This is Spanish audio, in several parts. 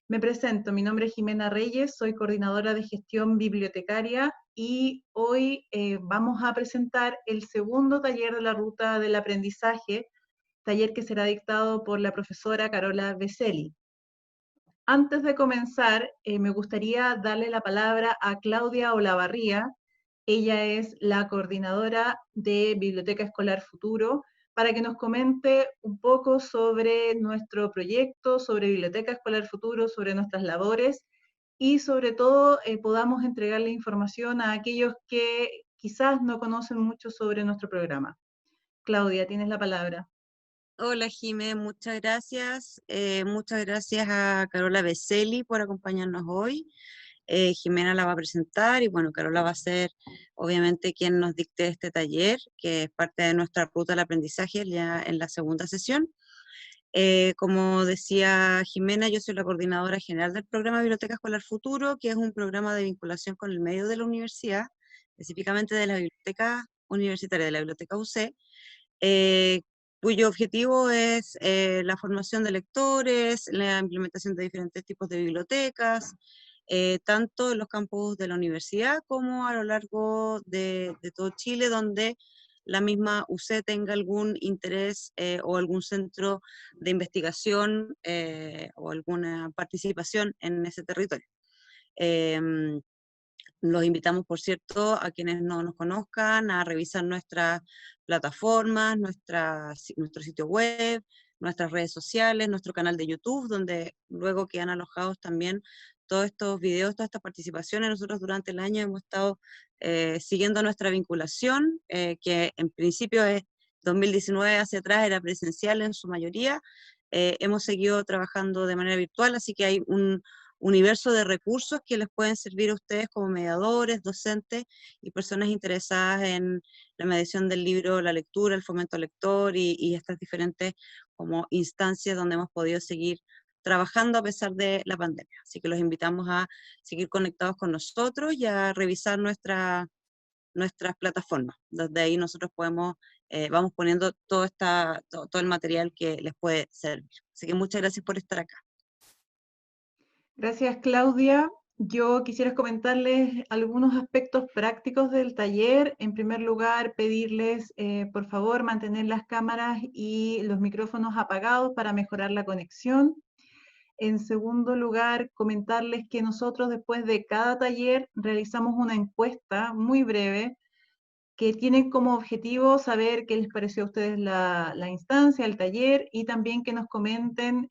Me presento, mi nombre es Jimena Reyes, soy coordinadora de gestión bibliotecaria y hoy vamos a presentar el segundo taller de la ruta del aprendizaje, taller que será dictado por la profesora Carola Beselli. Antes de comenzar, me gustaría darle la palabra a Claudia Olavarría. Ella es la coordinadora de Biblioteca Escolar Futuro, para que nos comente un poco sobre nuestro proyecto, sobre Biblioteca Escolar Futuro, sobre nuestras labores y sobre todo podamos entregarle información a aquellos que quizás no conocen mucho sobre nuestro programa. Claudia, tienes la palabra. Hola Jimé, muchas gracias. Muchas gracias a Carola Beselli por acompañarnos hoy. Jimena la va a presentar y bueno, Carola va a ser obviamente quien nos dicte este taller, que es parte de nuestra ruta del aprendizaje ya en la segunda sesión. Como decía Jimena, yo soy la coordinadora general del programa Biblioteca Escolar Futuro, que es un programa de vinculación con el medio de la universidad, específicamente de la biblioteca universitaria, de la biblioteca UC, eh, cuyo objetivo es la formación de lectores, la implementación de diferentes tipos de bibliotecas, tanto en los campus de la universidad como a lo largo de todo Chile, donde la misma UC tenga algún interés o algún centro de investigación o alguna participación en ese territorio. Em, los invitamos, por cierto, a quienes no nos conozcan, a revisar nuestras plataformas, nuestro sitio web, nuestras redes sociales, nuestro canal de YouTube, donde luego quedan alojados también todos estos videos, todas estas participaciones. Nosotros durante el año hemos estado siguiendo nuestra vinculación, que en principio es 2019 hacia atrás, era presencial en su mayoría. Hemos seguido trabajando de manera virtual, así que hay un universo de recursos que les pueden servir a ustedes como mediadores, docentes y personas interesadas en la mediación del libro, la lectura, el fomento lector y estas diferentes como instancias donde hemos podido seguir trabajando a pesar de la pandemia. Así que los invitamos a seguir conectados con nosotros y a revisar nuestras plataformas. Desde ahí nosotros vamos poniendo todo el material que les puede servir. Así que muchas gracias por estar acá. Gracias, Claudia. Yo quisiera comentarles algunos aspectos prácticos del taller. En primer lugar, pedirles, por favor, mantener las cámaras y los micrófonos apagados para mejorar la conexión. En segundo lugar, comentarles que nosotros después de cada taller realizamos una encuesta muy breve que tiene como objetivo saber qué les pareció a ustedes la instancia, el taller, y también que nos comenten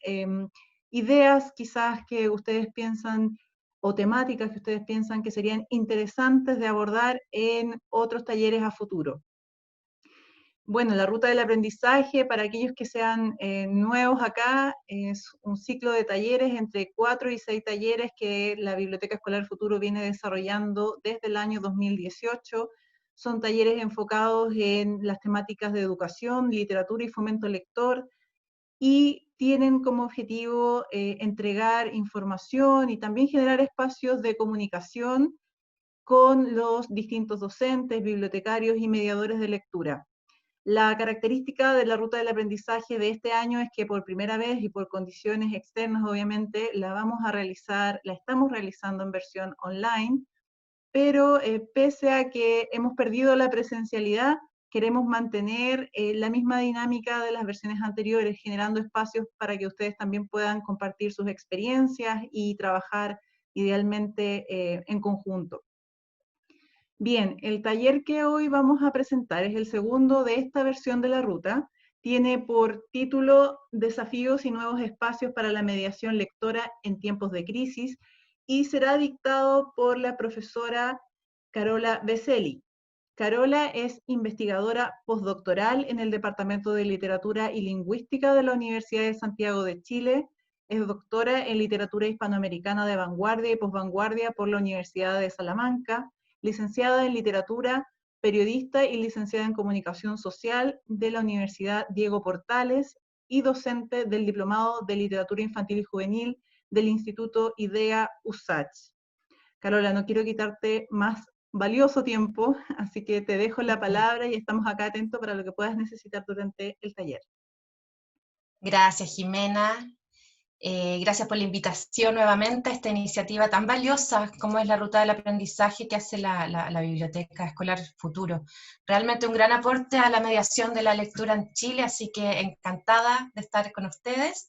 ideas quizás que ustedes piensan o temáticas que ustedes piensan que serían interesantes de abordar en otros talleres a futuro. Bueno, la ruta del aprendizaje, para aquellos que sean nuevos acá, es un ciclo de talleres, entre 4 y 6 talleres que la Biblioteca Escolar Futuro viene desarrollando desde el año 2018. Son talleres enfocados en las temáticas de educación, literatura y fomento lector, y tienen como objetivo entregar información y también generar espacios de comunicación con los distintos docentes, bibliotecarios y mediadores de lectura. La característica de la ruta del aprendizaje de este año es que por primera vez y por condiciones externas, obviamente, la estamos realizando en versión online, pero pese a que hemos perdido la presencialidad, queremos mantener la misma dinámica de las versiones anteriores, generando espacios para que ustedes también puedan compartir sus experiencias y trabajar idealmente en conjunto. Bien, el taller que hoy vamos a presentar es el segundo de esta versión de la ruta. Tiene por título Desafíos y nuevos espacios para la mediación lectora en tiempos de crisis y será dictado por la profesora Carola Beselli. Carola es investigadora postdoctoral en el Departamento de Literatura y Lingüística de la Universidad de Santiago de Chile. Es doctora en Literatura Hispanoamericana de Vanguardia y Posvanguardia por la Universidad de Salamanca, licenciada en Literatura, periodista y licenciada en Comunicación Social de la Universidad Diego Portales y docente del Diplomado de Literatura Infantil y Juvenil del Instituto IDEA USACH. Carola, no quiero quitarte más valioso tiempo, así que te dejo la palabra y estamos acá atentos para lo que puedas necesitar durante el taller. Gracias, Jimena. Gracias por la invitación nuevamente a esta iniciativa tan valiosa como es la Ruta del Aprendizaje que hace la Biblioteca Escolar Futuro. Realmente un gran aporte a la mediación de la lectura en Chile, así que encantada de estar con ustedes.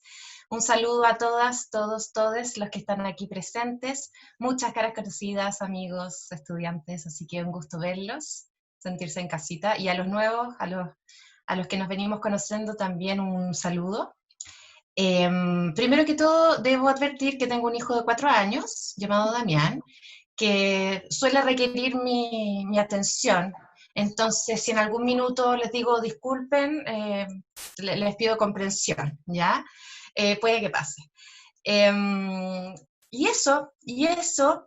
Un saludo a todas, todos, todes los que están aquí presentes. Muchas caras conocidas, amigos, estudiantes, así que un gusto verlos, sentirse en casita. Y a los nuevos, a los que nos venimos conociendo también un saludo. Primero que todo, debo advertir que tengo un hijo de 4 años, llamado Damián, que suele requerir mi atención. Entonces, si en algún minuto les digo disculpen, les pido comprensión, ¿ya? Puede que pase. Y eso,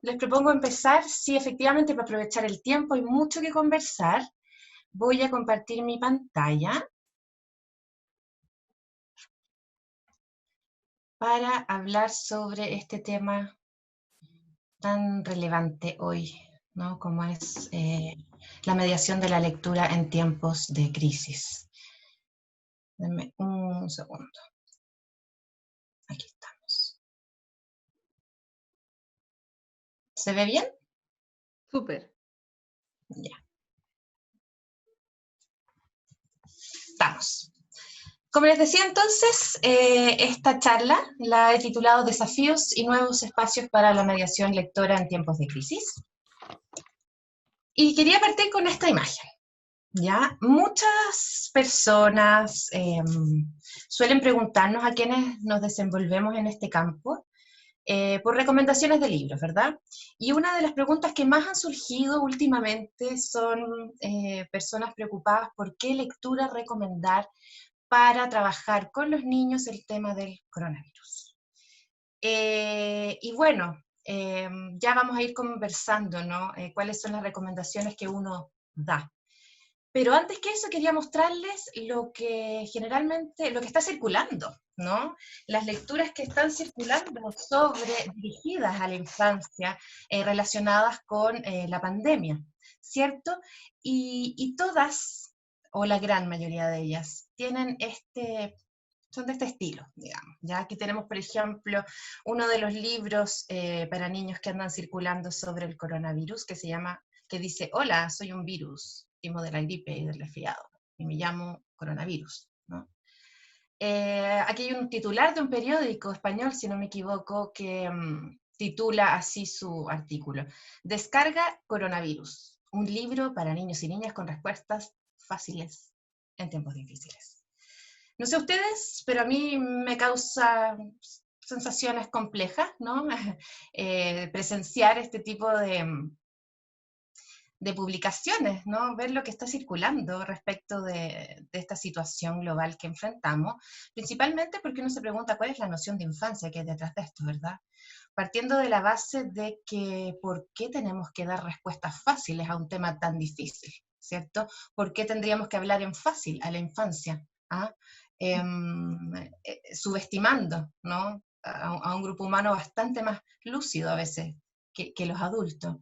les propongo empezar, sí, efectivamente, para aprovechar el tiempo, hay mucho que conversar. Voy a compartir mi pantalla para hablar sobre este tema tan relevante hoy, ¿no? Como es la mediación de la lectura en tiempos de crisis. Denme un segundo. Aquí estamos. ¿Se ve bien? Súper. Ya. Estamos. Como les decía entonces, esta charla la he titulado Desafíos y nuevos espacios para la mediación lectora en tiempos de crisis. Y quería partir con esta imagen. ¿Ya? Muchas personas suelen preguntarnos a quienes nos desenvolvemos en este campo por recomendaciones de libros, ¿verdad? Y una de las preguntas que más han surgido últimamente son personas preocupadas por qué lectura recomendar para trabajar con los niños el tema del coronavirus. Y bueno, ya vamos a ir conversando, ¿no? Cuáles son las recomendaciones que uno da. Pero antes que eso quería mostrarles lo que generalmente, lo que está circulando, ¿no? Las lecturas que están circulando dirigidas a la infancia, relacionadas con la pandemia, ¿cierto? Y todas, o la gran mayoría de ellas, son de este estilo, digamos. Ya aquí tenemos, por ejemplo, uno de los libros para niños que andan circulando sobre el coronavirus, que dice, hola, soy un virus, primo de la gripe y del resfriado, y me llamo coronavirus, ¿no? Aquí hay un titular de un periódico español, si no me equivoco, que titula así su artículo, Descarga Coronavirus, un libro para niños y niñas con respuestas fáciles en tiempos difíciles. No sé ustedes, pero a mí me causa sensaciones complejas, ¿no? Presenciar este tipo de publicaciones, ¿no? Ver lo que está circulando respecto de esta situación global que enfrentamos, principalmente porque uno se pregunta cuál es la noción de infancia que hay detrás de esto, ¿verdad? Partiendo de la base de que por qué tenemos que dar respuestas fáciles a un tema tan difícil, ¿cierto? ¿Por qué tendríamos que hablar en fácil a la infancia? ¿Ah? Subestimando, ¿no? A un grupo humano bastante más lúcido a veces que los adultos.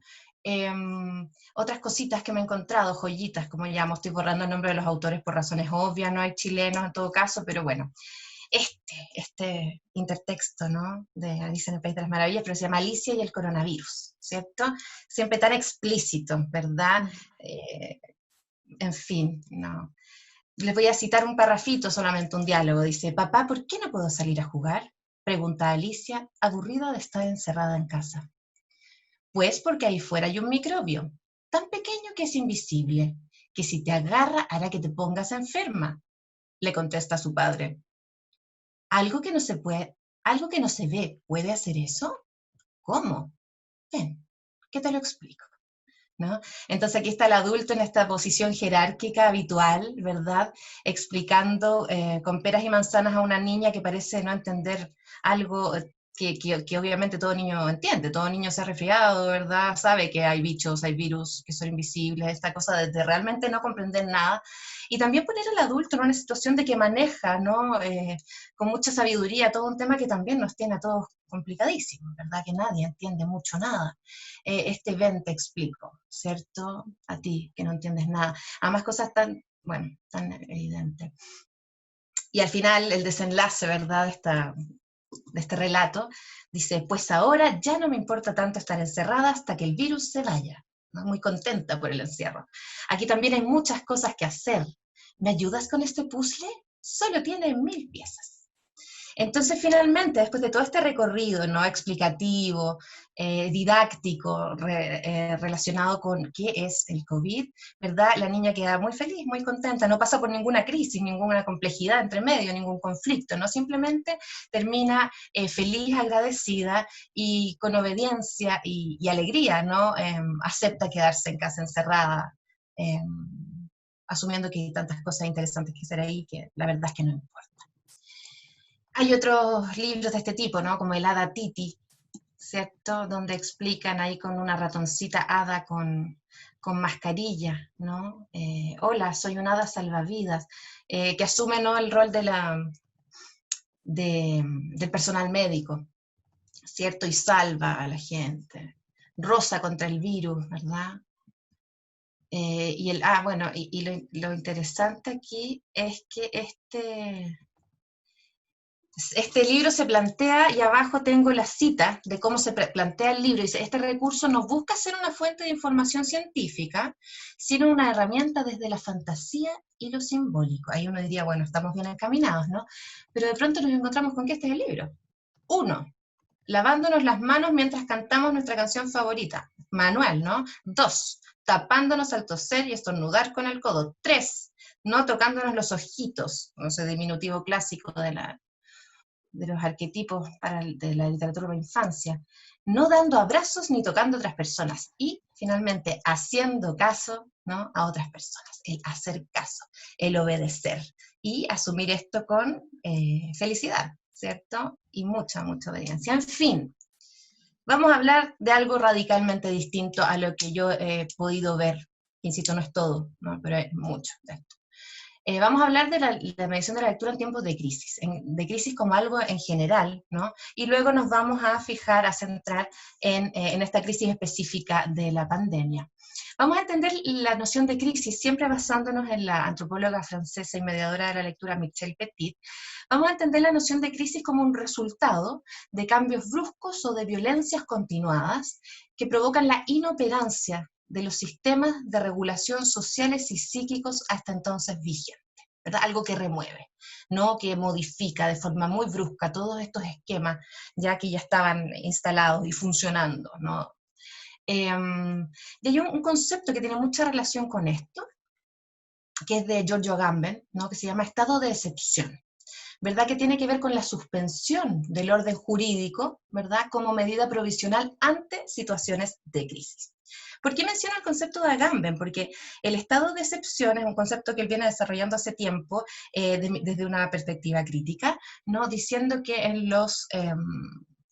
Otras cositas que me he encontrado, joyitas, como llamo, estoy borrando el nombre de los autores por razones obvias, no hay chilenos en todo caso, pero bueno, este intertexto, ¿no? De Alicia en el País de las Maravillas, pero se llama Alicia y el coronavirus, ¿cierto? Siempre tan explícito, ¿verdad? En fin, no. Les voy a citar un parrafito, solamente un diálogo. Dice, papá, ¿por qué no puedo salir a jugar? Pregunta Alicia, aburrida de estar encerrada en casa. Pues porque ahí fuera hay un microbio, tan pequeño que es invisible, que si te agarra hará que te pongas enferma, le contesta su padre. ¿Algo que no se ve puede hacer eso? ¿Cómo? Ven, ¿qué te lo explico? ¿No? Entonces aquí está el adulto en esta posición jerárquica habitual, ¿verdad? Explicando con peras y manzanas a una niña que parece no entender algo que obviamente todo niño entiende, todo niño se ha resfriado, ¿verdad? Sabe que hay bichos, hay virus que son invisibles, esta cosa de realmente no comprender nada. Y también poner al adulto en una situación de que maneja, ¿no? Con mucha sabiduría todo un tema que también nos tiene a todos complicadísimos, ¿verdad? Que nadie entiende mucho nada. Ven, te explico, ¿cierto? A ti, que no entiendes nada. Además, cosas tan, bueno, tan evidentes. Y al final, el desenlace, ¿verdad? de este relato, dice, pues ahora ya no me importa tanto estar encerrada hasta que el virus se vaya, ¿no? Muy contenta por el encierro. Aquí también hay muchas cosas que hacer. ¿Me ayudas con este puzzle? Solo tiene 1000 piezas. Entonces, finalmente, después de todo este recorrido, ¿no?, explicativo, didáctico, relacionado con qué es el COVID, ¿verdad? La niña queda muy feliz, muy contenta, no pasa por ninguna crisis, ninguna complejidad entre medio, ningún conflicto, ¿no? Simplemente termina feliz, agradecida y con obediencia y alegría, ¿no? Acepta quedarse en casa encerrada, asumiendo que hay tantas cosas interesantes que hacer ahí que la verdad es que no importa. Hay otros libros de este tipo, ¿no? Como el Hada Titi, ¿cierto? Donde explican ahí con una ratoncita hada con mascarilla, ¿no? Hola, soy un hada salvavidas, que asume, ¿no?, el rol del personal médico, ¿cierto? Y salva a la gente. Rosa contra el virus, ¿verdad? Bueno, lo interesante aquí es que este libro se plantea, y abajo tengo la cita de cómo se plantea el libro, dice, este recurso no busca ser una fuente de información científica, sino una herramienta desde la fantasía y lo simbólico. Ahí uno diría, bueno, estamos bien encaminados, ¿no? Pero de pronto nos encontramos con que este es el libro. 1, lavándonos las manos mientras cantamos nuestra canción favorita, manual, ¿no? 2, tapándonos al toser y estornudar con el codo. 3, no tocándonos los ojitos, no sé, diminutivo clásico de los arquetipos de la literatura de la infancia, no dando abrazos ni tocando a otras personas, y finalmente haciendo caso, ¿no?, a otras personas, el hacer caso, el obedecer, y asumir esto con felicidad, ¿cierto? Y mucha obediencia. En fin, vamos a hablar de algo radicalmente distinto a lo que yo he podido ver, insisto, no es todo, ¿no?, pero es mucho de esto. Vamos a hablar de la mediación de la lectura en tiempos de crisis como algo en general, ¿no? Y luego nos vamos a centrar en esta crisis específica de la pandemia. Vamos a entender la noción de crisis, siempre basándonos en la antropóloga francesa y mediadora de la lectura Michel Petit. Vamos a entender la noción de crisis como un resultado de cambios bruscos o de violencias continuadas que provocan la inoperancia de los sistemas de regulación sociales y psíquicos hasta entonces vigentes, ¿verdad? Algo que remueve, ¿no?, que modifica de forma muy brusca todos estos esquemas ya que ya estaban instalados y funcionando, ¿no? Y hay un concepto que tiene mucha relación con esto, que es de Giorgio Agamben, ¿no?, que se llama estado de excepción, ¿verdad?, que tiene que ver con la suspensión del orden jurídico, ¿verdad?, como medida provisional ante situaciones de crisis. ¿Por qué menciono el concepto de Agamben? Porque el estado de excepción es un concepto que él viene desarrollando hace tiempo desde una perspectiva crítica, ¿no?, diciendo que en los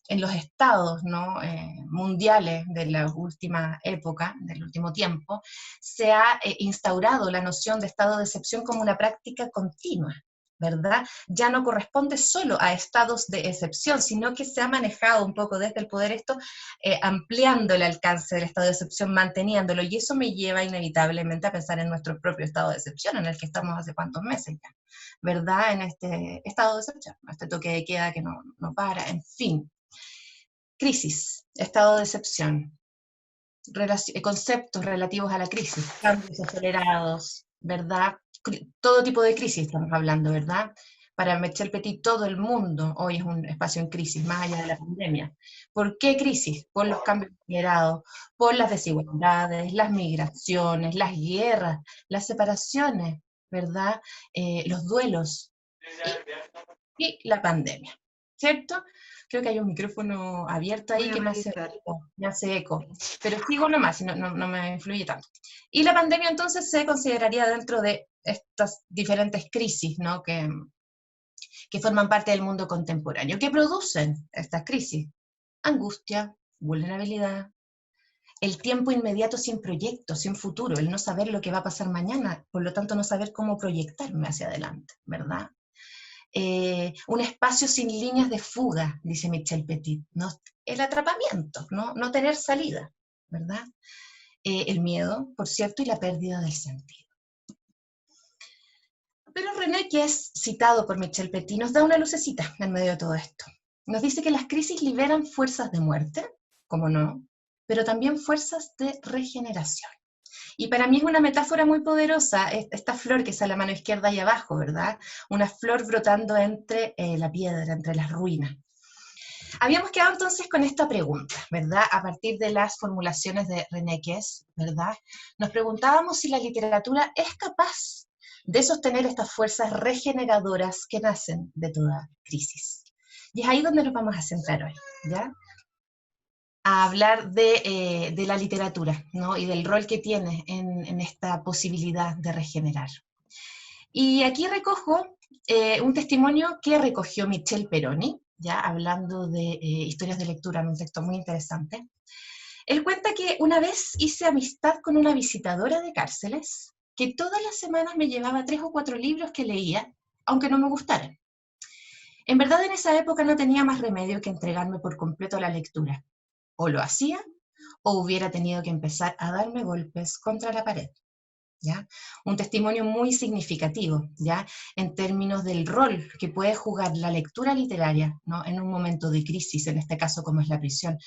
estados, ¿no?, mundiales de la última época, del último tiempo, se ha instaurado la noción de estado de excepción como una práctica continua, ¿verdad? Ya no corresponde solo a estados de excepción, sino que se ha manejado un poco desde el poder esto, ampliando el alcance del estado de excepción, manteniéndolo, y eso me lleva inevitablemente a pensar en nuestro propio estado de excepción, en el que estamos hace cuántos meses ya, ¿verdad? En este estado de excepción, este toque de queda que no para, en fin. Crisis, estado de excepción, conceptos relativos a la crisis, cambios acelerados, ¿verdad? Todo tipo de crisis estamos hablando, ¿verdad? Para Michel Petit, todo el mundo hoy es un espacio en crisis, más allá de la pandemia. ¿Por qué crisis? Por los cambios acelerados, por las desigualdades, las migraciones, las guerras, las separaciones, ¿verdad? Los duelos y la pandemia, ¿cierto? Creo que hay un micrófono abierto ahí que me hace eco, pero sigo nomás, no me influye tanto. Y la pandemia entonces se consideraría dentro de estas diferentes crisis, ¿no?, que forman parte del mundo contemporáneo. ¿Qué producen estas crisis? Angustia, vulnerabilidad, el tiempo inmediato sin proyecto, sin futuro, el no saber lo que va a pasar mañana, por lo tanto no saber cómo proyectarme hacia adelante, ¿verdad? Un espacio sin líneas de fuga, dice Michel Petit, ¿no? El atrapamiento, no tener salida, ¿verdad? El miedo, por cierto, y la pérdida del sentido. Pero René, que es citado por Michel Petit, nos da una lucecita en medio de todo esto. nos dice que las crisis liberan fuerzas de muerte, como no, pero también fuerzas de regeneración. Y para mí es una metáfora muy poderosa, esta flor que sale a la mano izquierda y abajo, ¿verdad? Una flor brotando entre la piedra, entre las ruinas. Habíamos quedado entonces con esta pregunta, ¿verdad? A partir de las formulaciones de René Kess, ¿verdad? Nos preguntábamos si la literatura es capaz de sostener estas fuerzas regeneradoras que nacen de toda crisis. Y es ahí donde nos vamos a centrar hoy, ¿ya? A hablar de la literatura, ¿no? Y del rol que tiene en esta posibilidad de regenerar. Y aquí recojo un testimonio que recogió Michel Peroni, ya hablando de historias de lectura, en un texto muy interesante. Él cuenta que una vez hice amistad con una visitadora de cárceles que todas las semanas me llevaba 3 o 4 libros que leía, aunque no me gustaran. En verdad en esa época no tenía más remedio que entregarme por completo a la lectura. O lo hacía, o hubiera tenido que empezar a darme golpes contra la pared. ¿Ya? Un testimonio muy significativo, ¿ya? En términos del rol que puede jugar la lectura literaria, ¿no? En un momento de crisis, en este caso como es la prisión,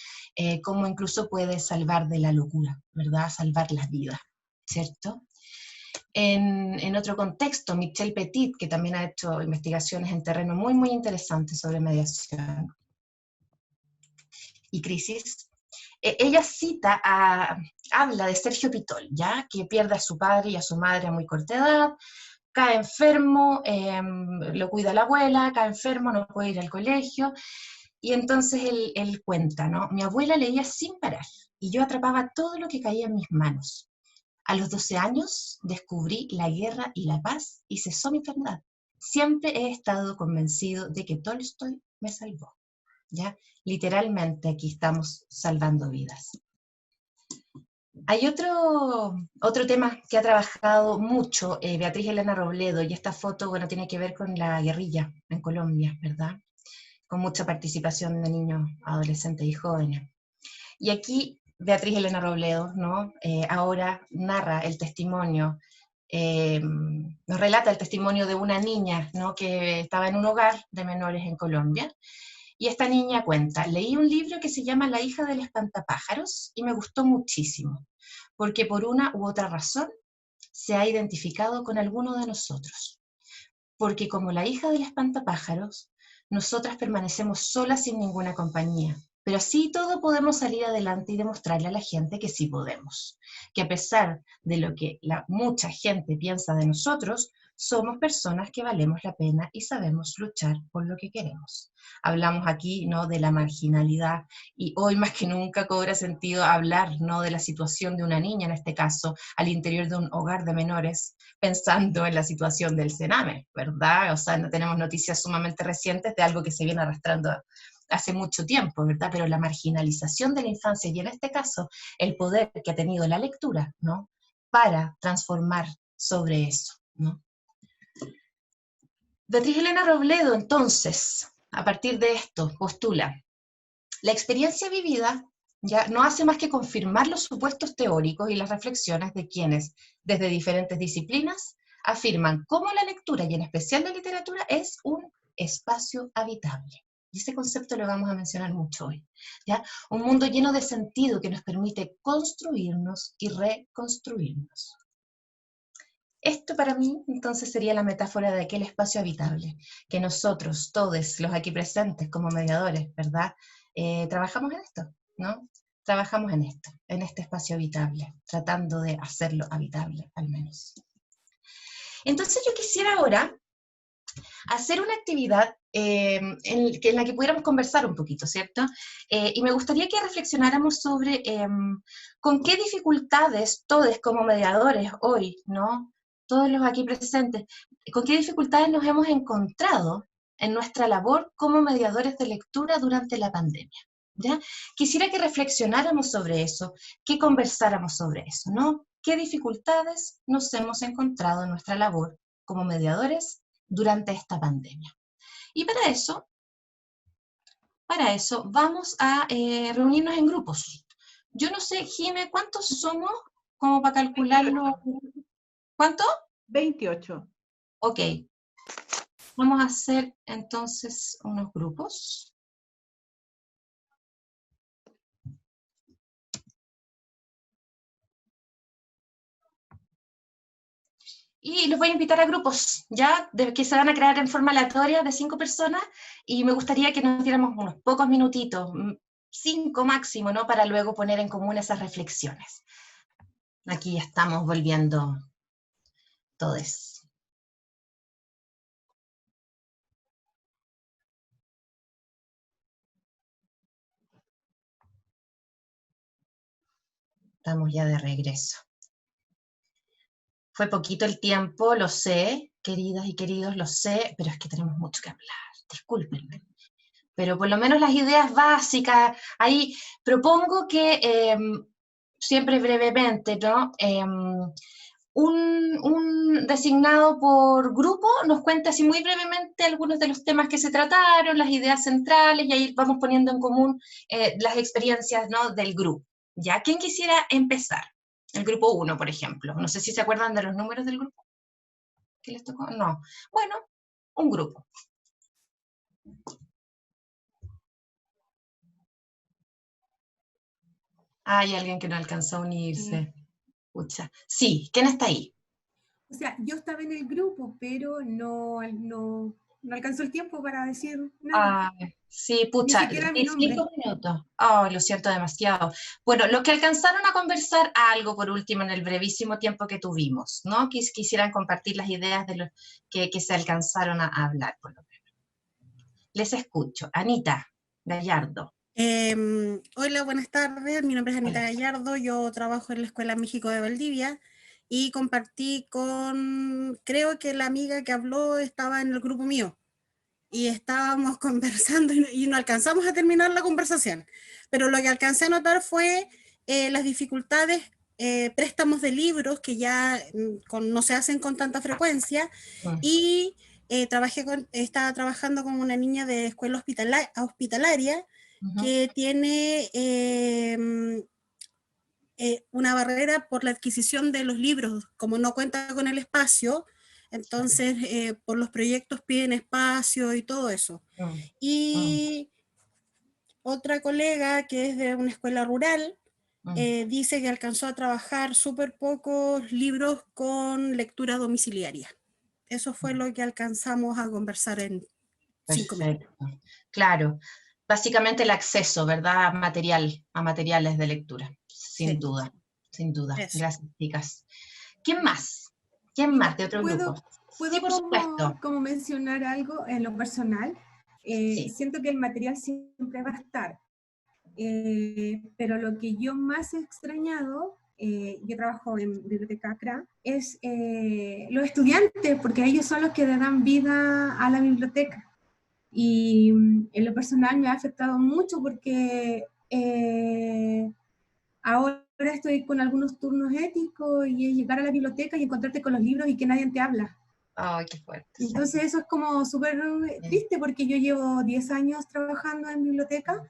cómo incluso puede salvar de la locura, ¿verdad? Salvar las vidas, ¿cierto? En otro contexto, Michel Petit, que también ha hecho investigaciones en terreno muy, muy interesantes sobre mediación y crisis, ella habla de Sergio Pitol, ¿ya? Que pierde a su padre y a su madre a muy corta edad, cae enfermo, lo cuida la abuela, cae enfermo, no puede ir al colegio, y entonces él cuenta, ¿no? Mi abuela leía sin parar, y yo atrapaba todo lo que caía en mis manos. A los 12 años descubrí la guerra y la paz, y cesó mi enfermedad. Siempre he estado convencido de que Tolstoy me salvó. ¿Ya? Literalmente aquí estamos salvando vidas. Hay otro tema que ha trabajado mucho Beatriz Elena Robledo, y esta foto, bueno, tiene que ver con la guerrilla en Colombia, ¿verdad? Con mucha participación de niños, adolescentes y jóvenes. Y aquí Beatriz Elena Robledo, ¿no? Ahora narra el testimonio, nos relata el testimonio de una niña, ¿no? Que estaba en un hogar de menores en Colombia. Y esta niña cuenta, leí un libro que se llama La hija del espantapájaros y me gustó muchísimo, porque por una u otra razón se ha identificado con alguno de nosotros. Porque como la hija del espantapájaros, nosotras permanecemos solas sin ninguna compañía, pero así todo podemos salir adelante y demostrarle a la gente que sí podemos, que a pesar de lo que mucha gente piensa de nosotros, somos personas que valemos la pena y sabemos luchar por lo que queremos. Hablamos aquí, ¿no?, de la marginalidad, y hoy más que nunca cobra sentido hablar, ¿no?, de la situación de una niña, en este caso, al interior de un hogar de menores, pensando en la situación del Sename, ¿verdad? O sea, no tenemos noticias sumamente recientes de algo que se viene arrastrando hace mucho tiempo, ¿verdad? Pero la marginalización de la infancia, y en este caso, el poder que ha tenido la lectura, ¿no?, para transformar sobre eso, ¿no? Beatriz Elena Robledo, entonces, a partir de esto, postula, la experiencia vivida ya no hace más que confirmar los supuestos teóricos y las reflexiones de quienes, desde diferentes disciplinas, afirman cómo la lectura, y en especial la literatura, es un espacio habitable. Y ese concepto lo vamos a mencionar mucho hoy, ¿ya? Un mundo lleno de sentido que nos permite construirnos y reconstruirnos. Esto para mí, entonces, sería la metáfora de aquel espacio habitable, que nosotros, todos los aquí presentes como mediadores, ¿verdad? Trabajamos en esto, ¿no? Trabajamos en esto, en este espacio habitable, tratando de hacerlo habitable, al menos. Entonces yo quisiera ahora hacer una actividad en la que pudiéramos conversar un poquito, ¿cierto? Y me gustaría que reflexionáramos sobre con qué dificultades todos como mediadores hoy, ¿no?, todos los aquí presentes, con qué dificultades nos hemos encontrado en nuestra labor como mediadores de lectura durante la pandemia, ¿ya? Quisiera que reflexionáramos sobre eso, que conversáramos sobre eso, ¿no? ¿Qué dificultades nos hemos encontrado en nuestra labor como mediadores durante esta pandemia? Y para eso vamos a reunirnos en grupos. Yo no sé, Jime, ¿cuántos somos? Como para calcularlo. ¿Cuánto? 28. Ok. Vamos a hacer entonces unos grupos. Y los voy a invitar a grupos, ¿ya? Que se van a crear en forma aleatoria de 5 personas, y me gustaría que nos diéramos unos pocos minutitos, 5 máximo, ¿no? Para luego poner en común esas reflexiones. Aquí ya estamos volviendo todos. Estamos ya de regreso. Fue poquito el tiempo, lo sé, queridas y queridos, lo sé, pero es que tenemos mucho que hablar, discúlpenme. Pero por lo menos las ideas básicas, ahí propongo que, siempre brevemente, ¿no? Un designado por grupo nos cuente así muy brevemente algunos de los temas que se trataron, las ideas centrales, y ahí vamos poniendo en común las experiencias, ¿no? Del grupo. ¿Ya? ¿Quién quisiera empezar? El grupo 1, por ejemplo. No sé si se acuerdan de los números del grupo. ¿Qué les tocó? No. Bueno, un grupo. Hay alguien que no alcanzó a unirse. Pucha. Sí, ¿quién está ahí? O sea, yo estaba en el grupo, pero no alcanzó el tiempo para decir nada. Sí, Ni pucha, siquiera mi nombre. 5 minutos. Oh, lo siento demasiado. Bueno, los que alcanzaron a conversar algo por último en el brevísimo tiempo que tuvimos, ¿no? Quisieran compartir las ideas de los que se alcanzaron a hablar, por lo menos. Les escucho. Anita Gallardo. Hola, buenas tardes. Mi nombre es Anita Hola. Gallardo. Yo trabajo en la Escuela México de Valdivia y compartí con, creo que la amiga que habló estaba en el grupo mío y estábamos conversando y no alcanzamos a terminar la conversación. Pero lo que alcancé a notar fue las dificultades, préstamos de libros que ya no se hacen con tanta frecuencia, y estaba trabajando con una niña de escuela hospitalaria que tiene una barrera por la adquisición de los libros, como no cuenta con el espacio, entonces por los proyectos piden espacio y todo eso. Y otra colega que es de una escuela rural dice que alcanzó a trabajar súper pocos libros con lectura domiciliaria. Eso fue lo que alcanzamos a conversar en 5 minutos. Claro, básicamente el acceso, ¿verdad? A materiales de lectura, sin duda, sin duda. Eso. Gracias, chicas. ¿Quién más? ¿Quién más de otro grupo? ¿Puedo Sí, por supuesto. como mencionar algo en lo personal? Sí. Siento que el material siempre va a estar, pero lo que yo más he extrañado, yo trabajo en Biblioteca ACRA, es los estudiantes, porque ellos son los que le dan vida a la biblioteca. Y en lo personal me ha afectado mucho porque ahora estoy con algunos turnos éticos y es llegar a la biblioteca y encontrarte con los libros y que nadie te habla. Ay, qué fuerte. Entonces eso es como súper triste porque yo llevo 10 años trabajando en biblioteca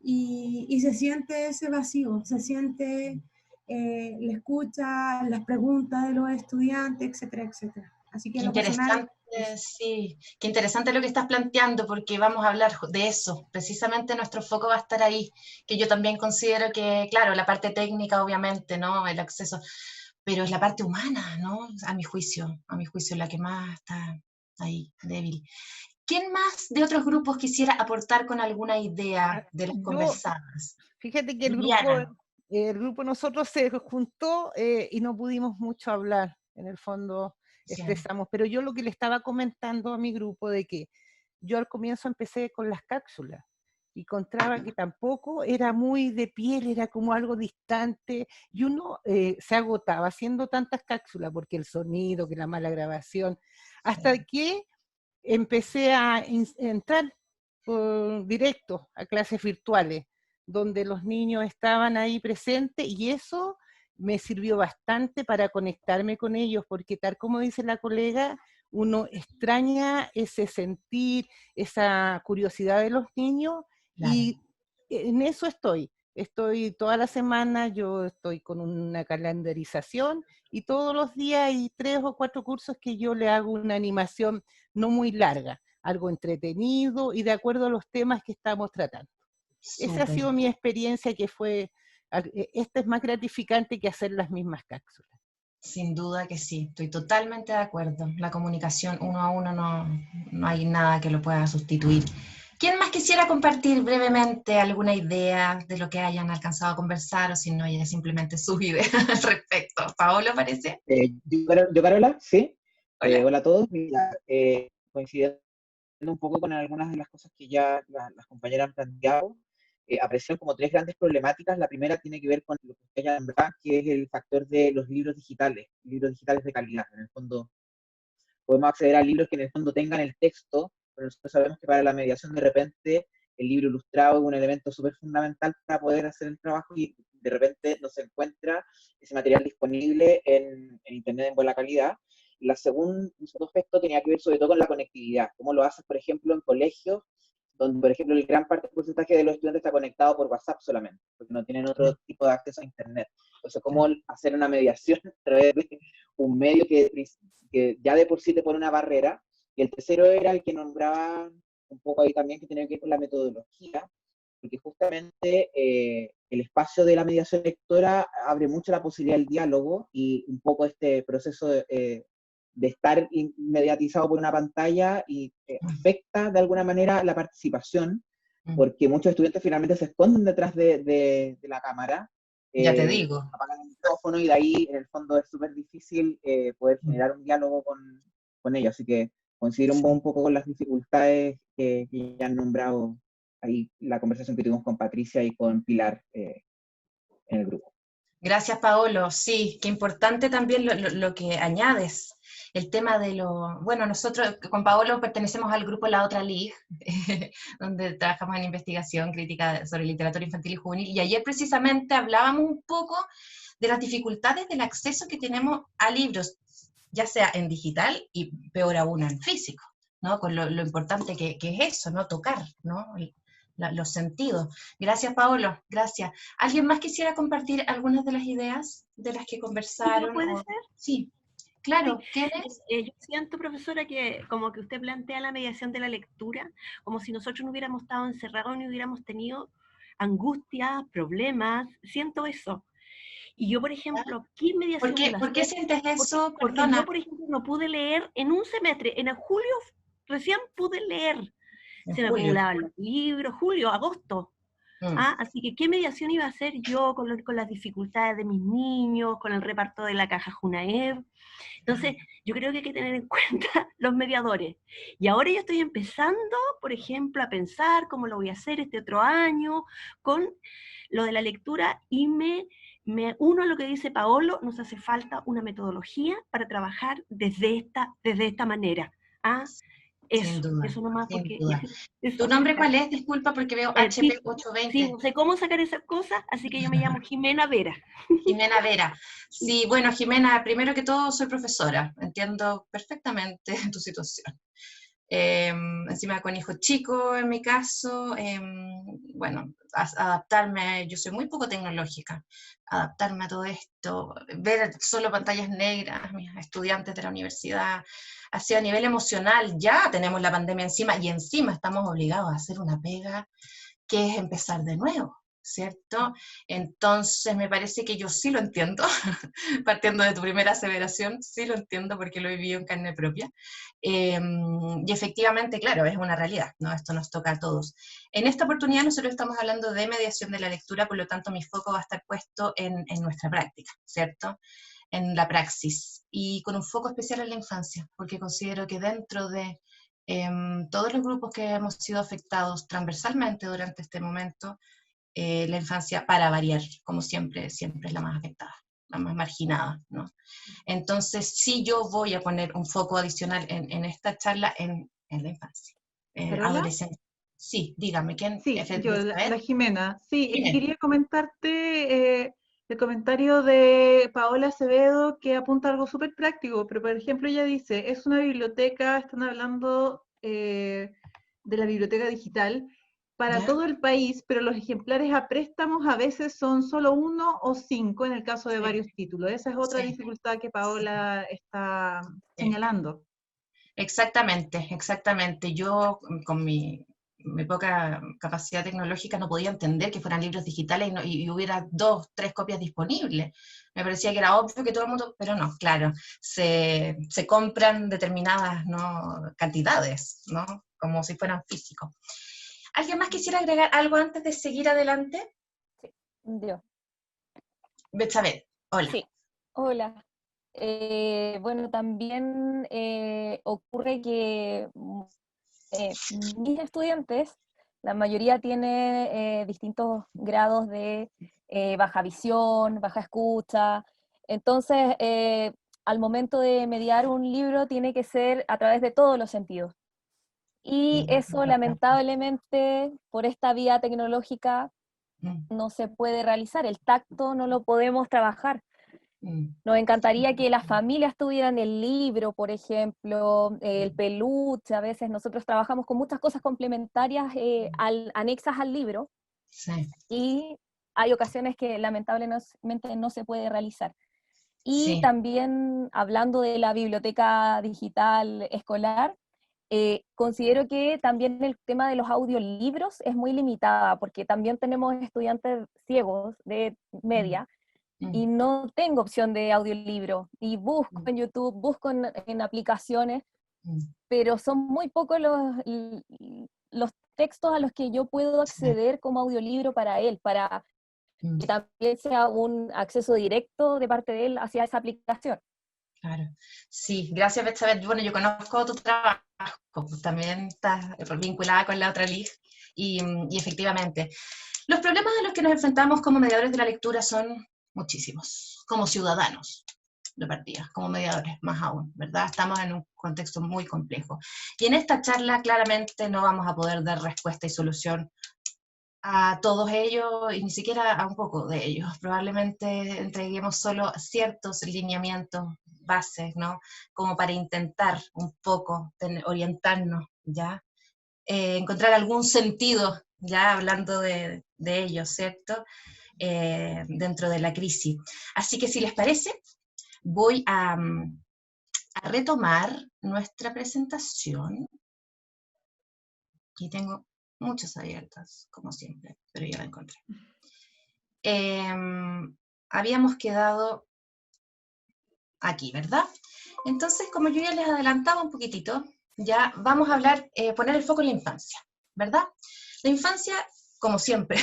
y se siente ese vacío, se siente la escucha, las preguntas de los estudiantes, etcétera, etcétera. Así que Qué en lo personal... interesante, sí, qué interesante lo que estás planteando, porque vamos a hablar de eso. Precisamente nuestro foco va a estar ahí, que yo también considero que, claro, la parte técnica, obviamente, ¿no? El acceso, pero es la parte humana, ¿no? A mi juicio, la que más está ahí, débil. ¿Quién más de otros grupos quisiera aportar con alguna idea de las conversadas? Fíjate que el grupo nosotros se juntó y no pudimos mucho hablar, en el fondo expresamos, pero yo lo que le estaba comentando a mi grupo de que yo al comienzo empecé con las cápsulas y encontraba que tampoco era muy de piel, era como algo distante, y uno se agotaba haciendo tantas cápsulas, porque el sonido, que la mala grabación, hasta que empecé a entrar directo a clases virtuales, donde los niños estaban ahí presentes, y eso me sirvió bastante para conectarme con ellos, porque tal como dice la colega, uno extraña ese sentir, esa curiosidad de los niños, claro. Y en eso estoy toda la semana, yo estoy con una calendarización, y todos los días hay 3 o 4 cursos que yo le hago una animación no muy larga, algo entretenido y de acuerdo a los temas que estamos tratando. Esa ha sido mi experiencia, que fue, esta es más gratificante que hacer las mismas cápsulas. Sin duda que sí, estoy totalmente de acuerdo. La comunicación uno a uno no hay nada que lo pueda sustituir. ¿Quién más quisiera compartir brevemente alguna idea de lo que hayan alcanzado a conversar o si no, ya simplemente sus ideas al respecto? ¿Paolo parece? Yo, Carola, sí. Hola. Hola a todos. Mira, coincidiendo un poco con algunas de las cosas que ya las compañeras han planteado, aprecian como tres grandes problemáticas. La primera tiene que ver con lo que ustedes ya nombraban, que es el factor de los libros digitales de calidad. En el fondo, podemos acceder a libros que en el fondo tengan el texto, pero nosotros sabemos que para la mediación de repente el libro ilustrado es un elemento súper fundamental para poder hacer el trabajo y de repente no se encuentra ese material disponible en Internet en buena calidad. Y el segundo aspecto tenía que ver sobre todo con la conectividad, cómo lo haces, por ejemplo, en colegios, donde, por ejemplo, el gran porcentaje de los estudiantes está conectado por WhatsApp solamente, porque no tienen otro tipo de acceso a Internet. Entonces, cómo hacer una mediación a través de un medio que ya de por sí te pone una barrera. Y el tercero era el que nombraba un poco ahí también, que tenía que ver con la metodología, porque justamente el espacio de la mediación lectora abre mucho la posibilidad del diálogo y un poco este proceso de estar mediatizado por una pantalla y afecta de alguna manera la participación, porque muchos estudiantes finalmente se esconden detrás de la cámara, Ya te digo. apagan el micrófono y de ahí en el fondo es súper difícil poder generar un diálogo con ellos, así que considero un poco con las dificultades que ya han nombrado ahí la conversación que tuvimos con Patricia y con Pilar en el grupo. Gracias, Paolo. Sí, qué importante también lo que añades. El tema de lo... Bueno, nosotros con Paolo pertenecemos al grupo La Otra League, donde trabajamos en investigación crítica sobre literatura infantil y juvenil, y ayer precisamente hablábamos un poco de las dificultades del acceso que tenemos a libros, ya sea en digital y peor aún en físico, ¿no? Con lo importante que es eso, ¿no? Tocar, ¿no? Los sentidos. Gracias, Paolo, gracias. ¿Alguien más quisiera compartir algunas de las ideas de las que conversaron? ¿Puede ser? Sí, claro. Sí. ¿Quién es? Yo siento, profesora, que como que usted plantea la mediación de la lectura, como si nosotros no hubiéramos estado encerrados ni hubiéramos tenido angustias, problemas, siento eso. Y yo, por ejemplo, ¿qué mediación iba a ¿Por qué hacer? sientes eso? Porque yo, por ejemplo, no pude leer en un semestre, en julio recién pude leer. Se me acumulaban los libros, julio, agosto. Así que, ¿qué mediación iba a hacer yo con las dificultades de mis niños, con el reparto de la caja Junaev? Entonces, yo creo que hay que tener en cuenta los mediadores. Y ahora yo estoy empezando, por ejemplo, a pensar cómo lo voy a hacer este otro año con lo de la lectura y me uno a lo que dice Paolo, nos hace falta una metodología para trabajar desde esta manera. Sin duda, eso nomás, sin porque... duda. Eso. ¿Tu nombre cuál es? Disculpa, porque veo HP 820. Sí, no sé cómo sacar esas cosas, así que yo me llamo Jimena Vera. Jimena Vera. Sí, bueno, Jimena, primero que todo soy profesora, entiendo perfectamente tu situación. Encima con hijos chicos, en mi caso, bueno, adaptarme, yo soy muy poco tecnológica, adaptarme a todo esto, ver solo pantallas negras, mis estudiantes de la universidad, así a nivel emocional, ya tenemos la pandemia encima y encima estamos obligados a hacer una pega que es empezar de nuevo, ¿cierto? Entonces me parece que yo sí lo entiendo, partiendo de tu primera aseveración, sí lo entiendo porque lo he vivido en carne propia, y efectivamente, claro, es una realidad, ¿no? Esto nos toca a todos. En esta oportunidad nosotros estamos hablando de mediación de la lectura, por lo tanto mi foco va a estar puesto en nuestra práctica, ¿cierto? En la praxis, y con un foco especial en la infancia, porque considero que dentro de todos los grupos que hemos sido afectados transversalmente durante este momento, la infancia, para variar, como siempre es la más afectada, la más marginada, ¿no? Entonces, sí, yo voy a poner un foco adicional en esta charla en la infancia, adolescencia. Sí, dígame, ¿quién? Sí, yo, la Jimena. Sí, y quería comentarte el comentario de Paola Acevedo, que apunta a algo súper práctico, pero por ejemplo ella dice, es una biblioteca, están hablando de la biblioteca digital para todo el país, pero los ejemplares a préstamos a veces son solo 1 o 5 en el caso de varios títulos. Esa es otra dificultad que Paola está señalando. Exactamente, exactamente. Yo con mi mi poca capacidad tecnológica no podía entender que fueran libros digitales y hubiera 2, 3 copias disponibles. Me parecía que era obvio que todo el mundo, pero no, claro, se compran determinadas, ¿no?, cantidades, ¿no?, como si fueran físicos. ¿Alguien más quisiera agregar algo antes de seguir adelante? Sí, yo. Betsabé, hola. Sí, hola. Bueno, también ocurre que mis estudiantes, la mayoría tiene distintos grados de baja visión, baja escucha, entonces al momento de mediar un libro tiene que ser a través de todos los sentidos. Y eso lamentablemente por esta vía tecnológica no se puede realizar, el tacto no lo podemos trabajar. Nos encantaría que las familias tuvieran el libro, por ejemplo, el peluche. A veces nosotros trabajamos con muchas cosas complementarias anexas al libro, Sí. Y hay ocasiones que lamentablemente no se puede realizar. Y Sí. también hablando de la biblioteca digital escolar, considero que también el tema de los audiolibros es muy limitada, porque también tenemos estudiantes ciegos de media, y no tengo opción de audiolibro, y busco en YouTube, busco en aplicaciones, pero son muy pocos los textos a los que yo puedo acceder como audiolibro para él, para que también sea un acceso directo de parte de él hacia esa aplicación. Claro. Sí, gracias, Betsabé. Bueno, yo conozco tu trabajo, también estás vinculada con la otra LIG, y efectivamente, los problemas a los que nos enfrentamos como mediadores de la lectura son muchísimos, como ciudadanos de partida, como mediadores más aún, ¿verdad? Estamos en un contexto muy complejo. Y en esta charla claramente no vamos a poder dar respuesta y solución a todos ellos, y ni siquiera a un poco de ellos. Probablemente entreguemos solo ciertos lineamientos, bases, ¿no?, como para intentar un poco orientarnos, ¿ya? Encontrar algún sentido, ya hablando de ellos, ¿cierto?, dentro de la crisis. Así que si les parece, voy a retomar nuestra presentación. Aquí tengo muchas abiertas, como siempre, pero ya la encontré. Habíamos quedado aquí, ¿verdad? Entonces, como yo ya les adelantaba un poquitito, ya vamos a hablar, poner el foco en la infancia, ¿verdad? La infancia, como siempre,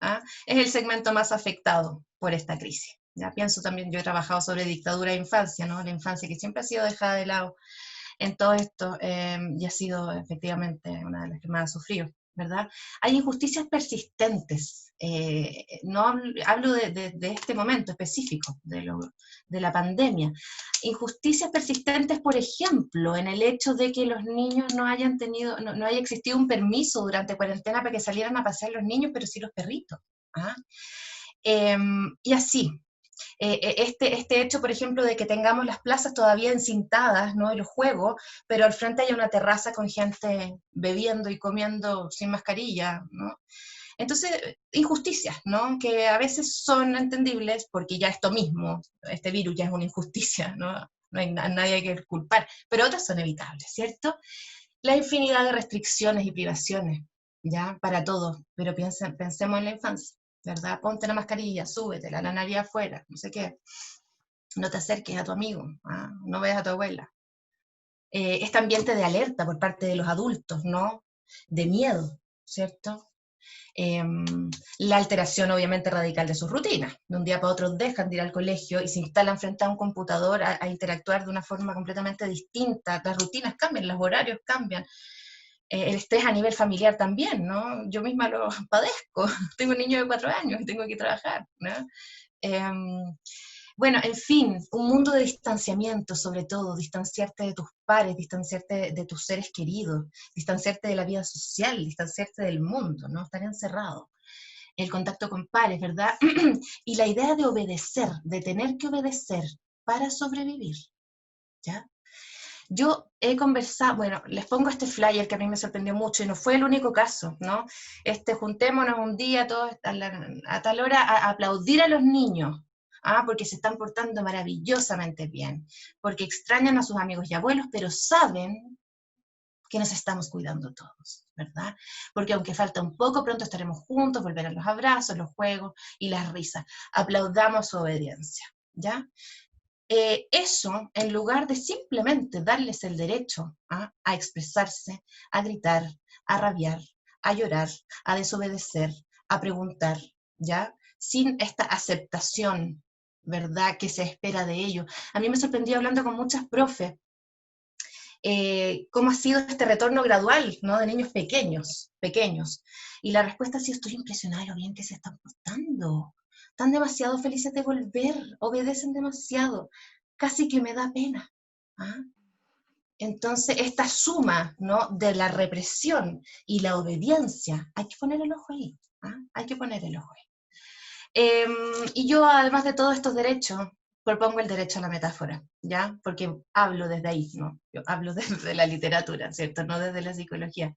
¿ah?, es el segmento más afectado por esta crisis. Ya pienso también, yo he trabajado sobre dictadura de infancia, ¿no?, la infancia que siempre ha sido dejada de lado en todo esto, y ha sido efectivamente una de las que más ha sufrido, ¿verdad? Hay injusticias persistentes, no hablo de este momento específico, de la pandemia. Injusticias persistentes, por ejemplo, en el hecho de que los niños no haya existido un permiso durante cuarentena para que salieran a pasear los niños, pero sí los perritos, ¿ah? Y así. Este hecho, por ejemplo, de que tengamos las plazas todavía encintadas, ¿no?, y los juegos, pero al frente hay una terraza con gente bebiendo y comiendo sin mascarilla, ¿no? Entonces, injusticias, ¿no?, que a veces son entendibles porque ya esto mismo, este virus ya es una injusticia, ¿no? No hay nadie que culpar, pero otras son evitables, ¿cierto? La infinidad de restricciones y privaciones, ¿ya?, para todos, pero pensemos en la infancia, ¿verdad? Ponte la mascarilla, súbetela, la nariz afuera, no sé qué. No te acerques a tu amigo, ¿ah? No veas a tu abuela. Este ambiente de alerta por parte de los adultos, ¿no?, de miedo, ¿cierto? La alteración obviamente radical de sus rutinas. De un día para otro dejan de ir al colegio y se instalan frente a un computador a interactuar de una forma completamente distinta. Las rutinas cambian, los horarios cambian. El estrés a nivel familiar también, ¿no? Yo misma lo padezco. Tengo un niño de 4 años y tengo que trabajar, ¿no? Bueno, en fin, un mundo de distanciamiento, sobre todo, distanciarte de tus pares, distanciarte de tus seres queridos, distanciarte de la vida social, distanciarte del mundo, ¿no? Estar encerrado. El contacto con pares, ¿verdad? Y la idea de obedecer, de tener que obedecer para sobrevivir, ¿ya? Yo he conversado, bueno, les pongo este flyer que a mí me sorprendió mucho y no fue el único caso, ¿no? Juntémonos un día todos a tal hora a aplaudir a los niños, porque se están portando maravillosamente bien, porque extrañan a sus amigos y abuelos, pero saben que nos estamos cuidando todos, ¿verdad? Porque aunque falta un poco, pronto estaremos juntos, volverán los abrazos, los juegos y las risas. Aplaudamos su obediencia, ¿ya? Eso, en lugar de simplemente darles el derecho a expresarse, a gritar, a rabiar, a llorar, a desobedecer, a preguntar, ¿ya? Sin esta aceptación, ¿verdad?, que se espera de ellos. A mí me sorprendió hablando con muchas profes, cómo ha sido este retorno gradual, ¿no?, de niños pequeños. Y la respuesta ha sido: estoy impresionada de lo bien que se están portando. Están demasiado felices de volver, obedecen demasiado. Casi que me da pena. Entonces, esta suma, ¿no?, de la represión y la obediencia, hay que poner el ojo ahí. Hay que poner el ojo ahí. Y yo, además de todos estos derechos, propongo el derecho a la metáfora, ¿ya? Porque hablo desde ahí, ¿no? Yo hablo desde la literatura, ¿cierto? No desde la psicología.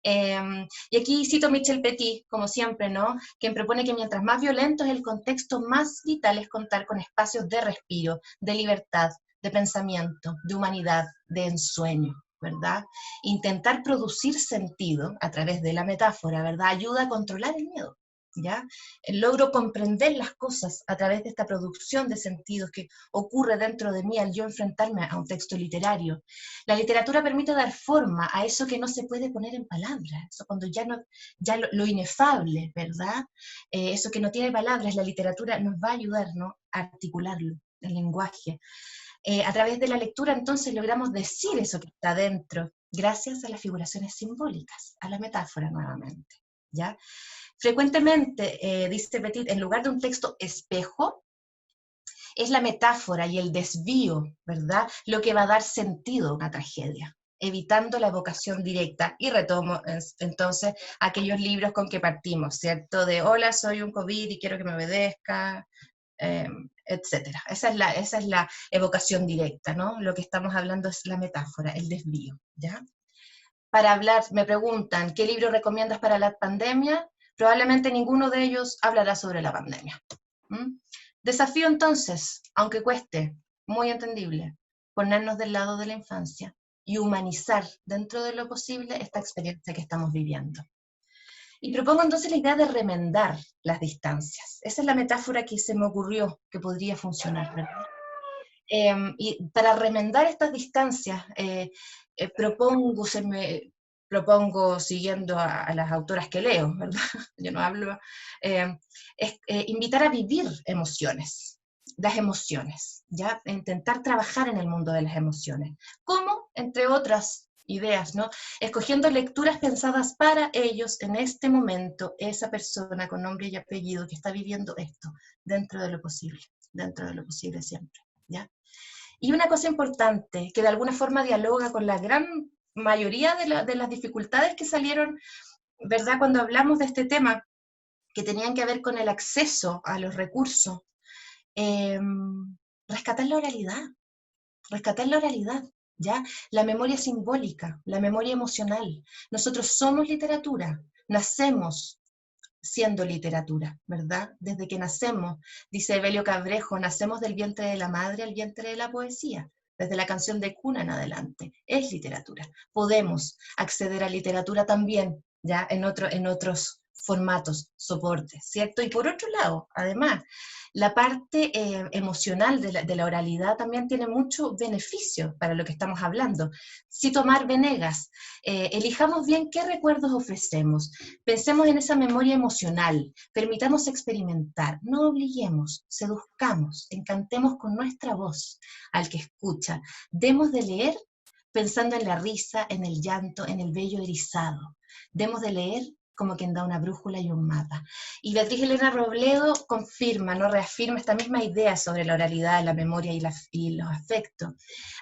Y aquí cito a Michel Petit, como siempre, ¿no?, quien propone que mientras más violento es el contexto, más vital es contar con espacios de respiro, de libertad, de pensamiento, de humanidad, de ensueño, ¿verdad? Intentar producir sentido a través de la metáfora, ¿verdad?, ayuda a controlar el miedo, ¿ya? Logro comprender las cosas a través de esta producción de sentidos que ocurre dentro de mí al yo enfrentarme a un texto literario. La literatura permite dar forma a eso que no se puede poner en palabras, eso cuando ya lo inefable, ¿verdad? Eso que no tiene palabras, la literatura nos va a ayudar, ¿no?, a articularlo, el lenguaje. A través de la lectura entonces logramos decir eso que está dentro, gracias a las figuraciones simbólicas, a la metáfora nuevamente, ¿ya? Frecuentemente, dice Petit, en lugar de un texto espejo, es la metáfora y el desvío, ¿verdad?, lo que va a dar sentido a una tragedia, evitando la evocación directa. Y retomo entonces aquellos libros con que partimos, ¿cierto?, de hola, soy un COVID y quiero que me obedezca, etcétera. Esa es la evocación directa, ¿no? Lo que estamos hablando es la metáfora, el desvío, ¿ya? Para hablar, me preguntan, ¿qué libro recomiendas para la pandemia? Probablemente ninguno de ellos hablará sobre la pandemia. Desafío entonces, aunque cueste, muy entendible, ponernos del lado de la infancia y humanizar dentro de lo posible esta experiencia que estamos viviendo. Y propongo entonces la idea de remendar las distancias. Esa es la metáfora que se me ocurrió que podría funcionar, ¿verdad? Y para remendar estas distancias, propongo, siguiendo a las autoras que leo, ¿verdad? Yo no hablo, invitar a vivir emociones, las emociones, ¿ya? Intentar trabajar en el mundo de las emociones. ¿Cómo? Entre otras ideas, ¿no? Escogiendo lecturas pensadas para ellos en este momento, esa persona con nombre y apellido que está viviendo esto, dentro de lo posible siempre, ¿ya? Y una cosa importante, que de alguna forma dialoga con la gran mayoría de las dificultades que salieron, ¿verdad?, cuando hablamos de este tema, que tenían que ver con el acceso a los recursos, rescatar la oralidad, ¿ya? La memoria simbólica, la memoria emocional. Nosotros somos literatura, nacemos siendo literatura, ¿verdad? Desde que nacemos, dice Evelio Cabrejo, nacemos del vientre de la madre al vientre de la poesía, desde la canción de cuna en adelante, es literatura. Podemos acceder a literatura también, ya en otros formatos, soportes, ¿cierto? Y por otro lado, además, la parte emocional de la oralidad también tiene mucho beneficio para lo que estamos hablando. Cito a Mar Venegas, elijamos bien qué recuerdos ofrecemos, pensemos en esa memoria emocional, permitamos experimentar, no obliguemos, seduzcamos, encantemos con nuestra voz al que escucha, demos de leer pensando en la risa, en el llanto, en el vello erizado, demos de leer como quien da una brújula y un mapa. Y Beatriz Elena Robledo confirma, ¿no?, reafirma esta misma idea sobre la oralidad, la memoria y los afectos.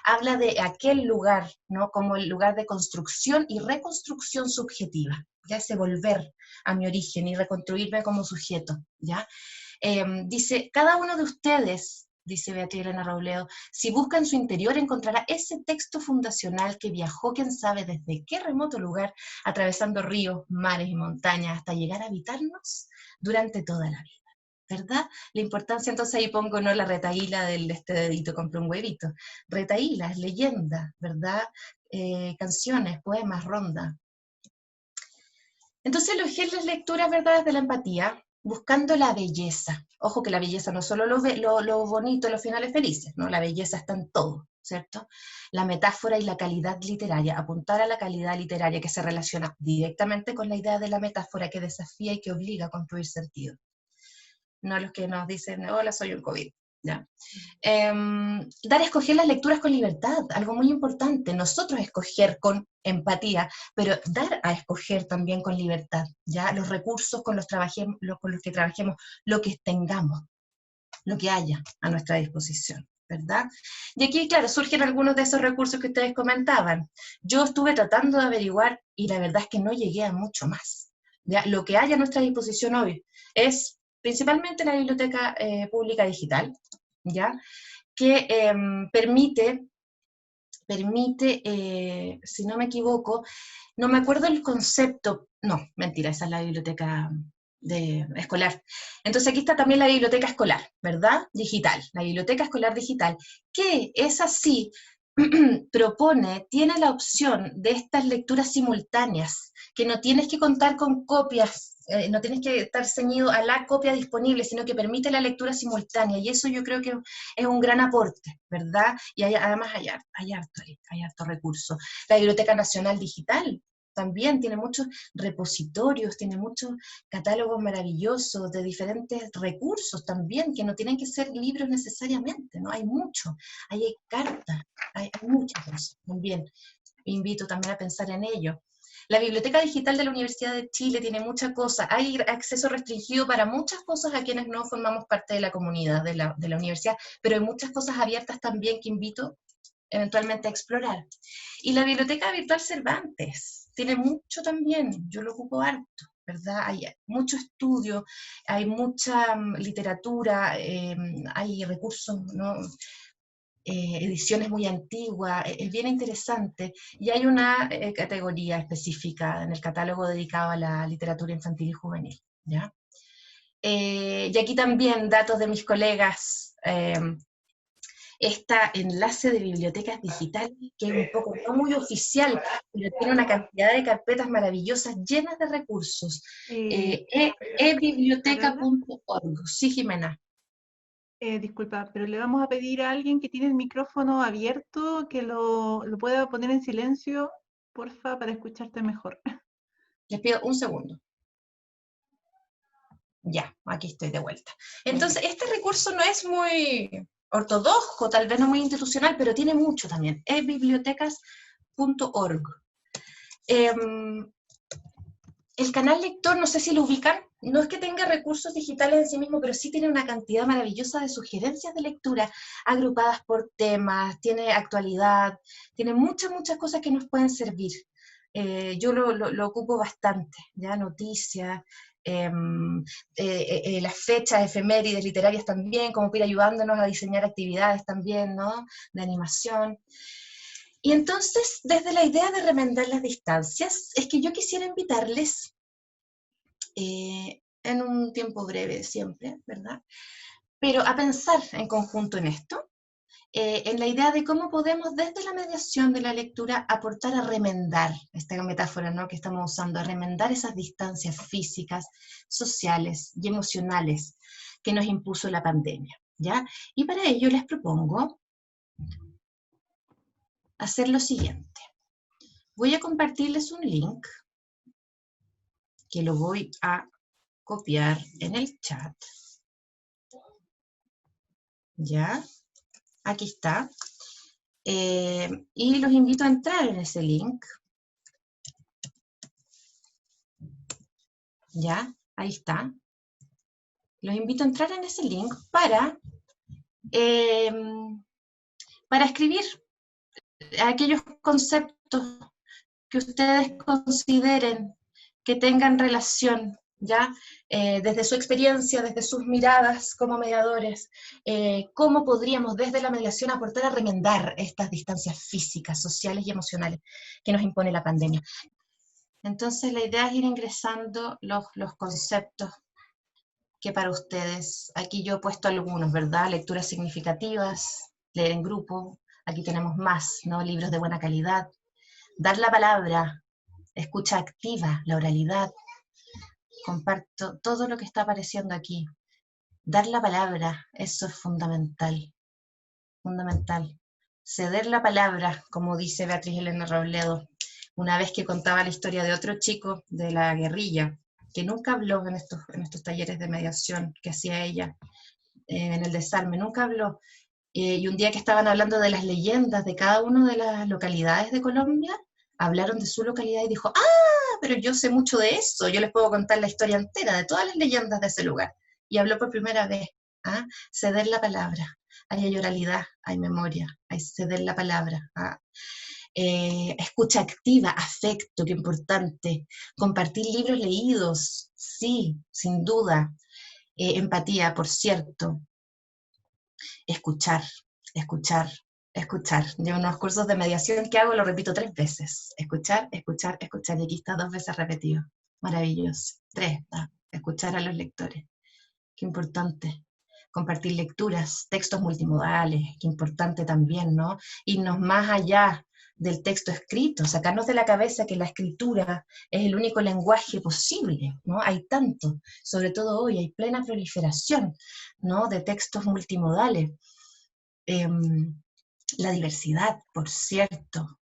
Habla de aquel lugar, ¿no?, como el lugar de construcción y reconstrucción subjetiva, ya ese volver a mi origen y reconstruirme como sujeto, ¿ya? Dice, cada uno de ustedes, dice Beatriz Elena Robledo, si busca en su interior encontrará ese texto fundacional que viajó quién sabe desde qué remoto lugar, atravesando ríos, mares y montañas, hasta llegar a habitarnos durante toda la vida, ¿verdad? La importancia, entonces ahí pongo, ¿no?, la retaíla este dedito, compré un huevito. Retaíla, es leyenda, ¿verdad? canciones, poemas, ronda. Entonces elegir las lecturas, ¿verdad?, desde la empatía, buscando la belleza. Ojo que la belleza no es solo lo bonito, los finales felices, ¿no? La belleza está en todo, ¿cierto? La metáfora y la calidad literaria, apuntar a la calidad literaria que se relaciona directamente con la idea de la metáfora que desafía y que obliga a construir sentido. No los que nos dicen, hola, soy un COVID. ¿Ya? Dar a escoger las lecturas con libertad, algo muy importante. Nosotros escoger con empatía, pero dar a escoger también con libertad, ¿ya? Los recursos con los que trabajemos, lo que tengamos, lo que haya a nuestra disposición, ¿verdad? Y aquí, claro, surgen algunos de esos recursos que ustedes comentaban. Yo estuve tratando de averiguar y la verdad es que no llegué a mucho más, ¿ya? Lo que hay a nuestra disposición hoy es principalmente la biblioteca pública digital, ¿ya? Que permite, si no me equivoco, no me acuerdo el concepto, no, mentira, esa es la biblioteca escolar. Entonces aquí está también la biblioteca escolar, ¿verdad? Digital, la biblioteca escolar digital, que es así, tiene la opción de estas lecturas simultáneas, que no tienes que contar con copias, no tienes que estar ceñido a la copia disponible, sino que permite la lectura simultánea, y eso yo creo que es un gran aporte, ¿verdad? Y además hay harto recurso. La Biblioteca Nacional Digital también tiene muchos repositorios, tiene muchos catálogos maravillosos de diferentes recursos también, que no tienen que ser libros necesariamente, ¿no? Hay mucho, hay cartas, hay muchas cosas también. Invito también a pensar en ello. La Biblioteca Digital de la Universidad de Chile tiene muchas cosas, hay acceso restringido para muchas cosas a quienes no formamos parte de la comunidad de la universidad, pero hay muchas cosas abiertas también que invito eventualmente a explorar. Y la Biblioteca Virtual Cervantes tiene mucho también, yo lo ocupo harto, ¿verdad? Hay mucho estudio, hay mucha literatura, hay recursos, ¿no? Ediciones muy antiguas, es bien interesante, y hay una categoría específica en el catálogo dedicado a la literatura infantil y juvenil, ¿ya? Y aquí también datos de mis colegas, este enlace de bibliotecas digitales, que es un poco no muy oficial, pero tiene una cantidad de carpetas maravillosas llenas de recursos. ebiblioteca.org. Sí, Jimena. Disculpa, pero le vamos a pedir a alguien que tiene el micrófono abierto que lo pueda poner en silencio, porfa, para escucharte mejor. Les pido un segundo. Ya, aquí estoy de vuelta. Entonces, este recurso no es muy ortodoxo, tal vez no muy institucional, pero tiene mucho también. Es bibliotecas.org. El canal lector, no sé si lo ubican, no es que tenga recursos digitales en sí mismo, pero sí tiene una cantidad maravillosa de sugerencias de lectura agrupadas por temas, tiene actualidad, tiene muchas cosas que nos pueden servir. Yo lo ocupo bastante, ya, noticias, las fechas, efemérides literarias también, como para ir ayudándonos a diseñar actividades también, ¿no? De animación. Y entonces, desde la idea de remendar las distancias, es que yo quisiera invitarles, en un tiempo breve siempre, ¿verdad? Pero a pensar en conjunto en esto, en la idea de cómo podemos desde la mediación de la lectura aportar a remendar, esta metáfora, ¿no?, que estamos usando, a remendar esas distancias físicas, sociales y emocionales que nos impuso la pandemia, ¿ya? Y para ello les propongo hacer lo siguiente. Voy a compartirles un link que lo voy a copiar en el chat. ¿Ya? Aquí está. Y los invito a entrar en ese link. ¿Ya? Ahí está. Los invito a entrar en ese link para escribir aquellos conceptos que ustedes consideren que tengan relación, ¿ya? Desde su experiencia, desde sus miradas como mediadores, cómo podríamos desde la mediación aportar a remendar estas distancias físicas, sociales y emocionales que nos impone la pandemia. Entonces la idea es ir ingresando los conceptos que para ustedes, aquí yo he puesto algunos, ¿verdad? Lecturas significativas, leer en grupo, aquí tenemos más, ¿no? Libros de buena calidad, Dar la palabra, escucha activa, la oralidad. Comparto todo lo que está apareciendo aquí. Dar la palabra, eso es fundamental. Fundamental. Ceder la palabra, como dice Beatriz Elena Robledo, una vez que contaba la historia de otro chico de la guerrilla, que nunca habló en estos talleres de mediación que hacía ella, en el desarme, nunca habló. Y un día que estaban hablando de las leyendas de cada una de las localidades de Colombia, hablaron de su localidad y dijo, ¡ah! Pero yo sé mucho de eso, yo les puedo contar la historia entera de todas las leyendas de ese lugar. Y habló por primera vez, ¿ah? Ceder la palabra. Ahí hay oralidad, hay memoria, hay ceder la palabra. ¿Ah? Escucha activa, afecto, qué importante. Compartir libros leídos, sí, sin duda. Empatía, por cierto. Escuchar, escuchar, escuchar. Yo en unos cursos de mediación que hago lo repito 3 veces. Escuchar, escuchar, escuchar. Y aquí está 2 veces repetido. Maravilloso. 3, escuchar a los lectores. Qué importante. Compartir lecturas, textos multimodales, qué importante también, ¿no? Irnos más allá del texto escrito, sacarnos de la cabeza que la escritura es el único lenguaje posible, ¿no? Hay tanto, sobre todo hoy, hay plena proliferación, ¿no? De textos multimodales. La diversidad, por cierto.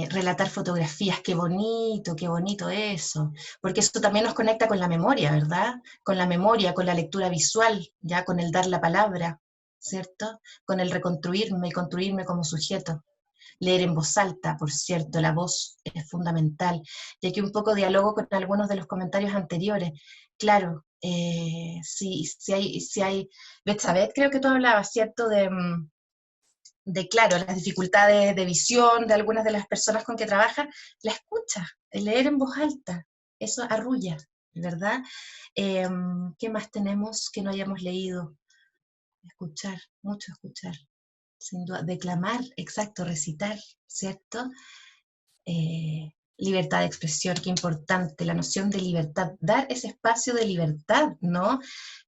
Relatar fotografías, qué bonito eso, porque eso también nos conecta con la memoria, ¿verdad? Con la memoria, con la lectura visual, ya con el dar la palabra, ¿cierto? Con el reconstruirme y construirme como sujeto. Leer en voz alta, por cierto, la voz es fundamental. Y aquí un poco diálogo con algunos de los comentarios anteriores. Claro, si hay, Betsabeth, creo que tú hablabas, ¿cierto? Claro, las dificultades de visión de algunas de las personas con que trabaja, la escucha, el leer en voz alta, eso arrulla, ¿verdad? ¿Qué más tenemos que no hayamos leído? Escuchar, mucho escuchar, sin duda. Declamar, exacto, recitar, ¿cierto? Libertad de expresión, qué importante, la noción de libertad, dar ese espacio de libertad, ¿no?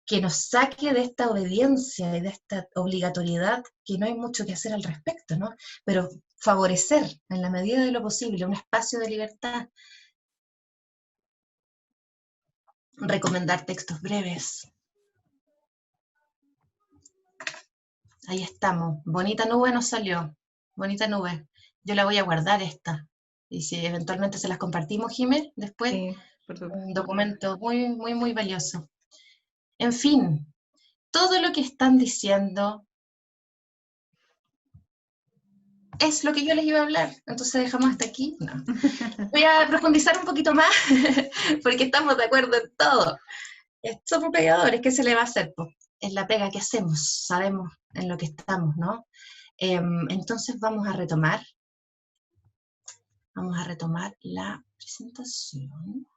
Que nos saque de esta obediencia y de esta obligatoriedad que no hay mucho que hacer al respecto, ¿no? Pero favorecer, en la medida de lo posible, un espacio de libertad. Recomendar textos breves. Ahí estamos. Bonita nube nos salió. Bonita nube. Yo la voy a guardar esta. Y si eventualmente se las compartimos, Jimé, después, Sí, por supuesto. un documento muy, muy, muy valioso. En fin, todo lo que están diciendo es lo que yo les iba a hablar, entonces dejamos hasta aquí. No. Voy a profundizar un poquito más, porque estamos de acuerdo en todo. Somos pegadores, ¿qué se le va a hacer? Pues, es la pega que hacemos, sabemos en lo que estamos, ¿no? Entonces vamos a retomar la presentación.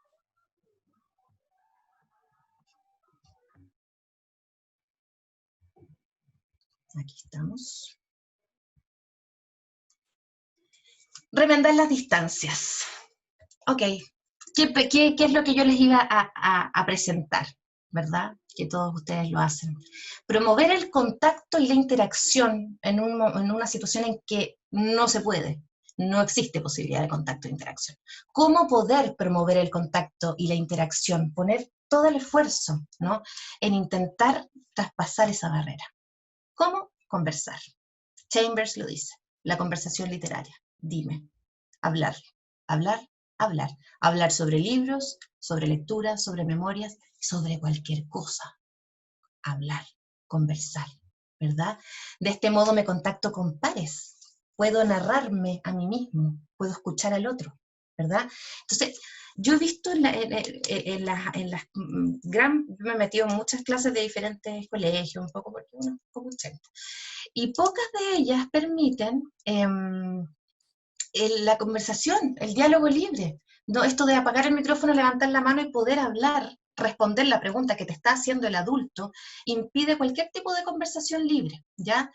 Aquí estamos. Remendar las distancias. Ok, ¿qué es lo que yo les iba a presentar? ¿Verdad? Que todos ustedes lo hacen. Promover el contacto y la interacción en una situación en que no se puede, no existe posibilidad de contacto e interacción. ¿Cómo poder promover el contacto y la interacción? Poner todo el esfuerzo, ¿no? En intentar traspasar esa barrera. ¿Cómo? Conversar. Chambers lo dice, la conversación literaria. Dime, hablar, hablar, hablar. Hablar sobre libros, sobre lecturas, sobre memorias, sobre cualquier cosa. Hablar, conversar, ¿verdad? De este modo me contacto con pares. Puedo narrarme a mí mismo, puedo escuchar al otro, ¿verdad? Entonces, yo he visto me he metido en muchas clases de diferentes colegios, un poco porque uno es un poco 80, y pocas de ellas permiten la conversación, el diálogo libre, ¿no? Esto de apagar el micrófono, levantar la mano y poder hablar, responder la pregunta que te está haciendo el adulto, impide cualquier tipo de conversación libre, ¿ya?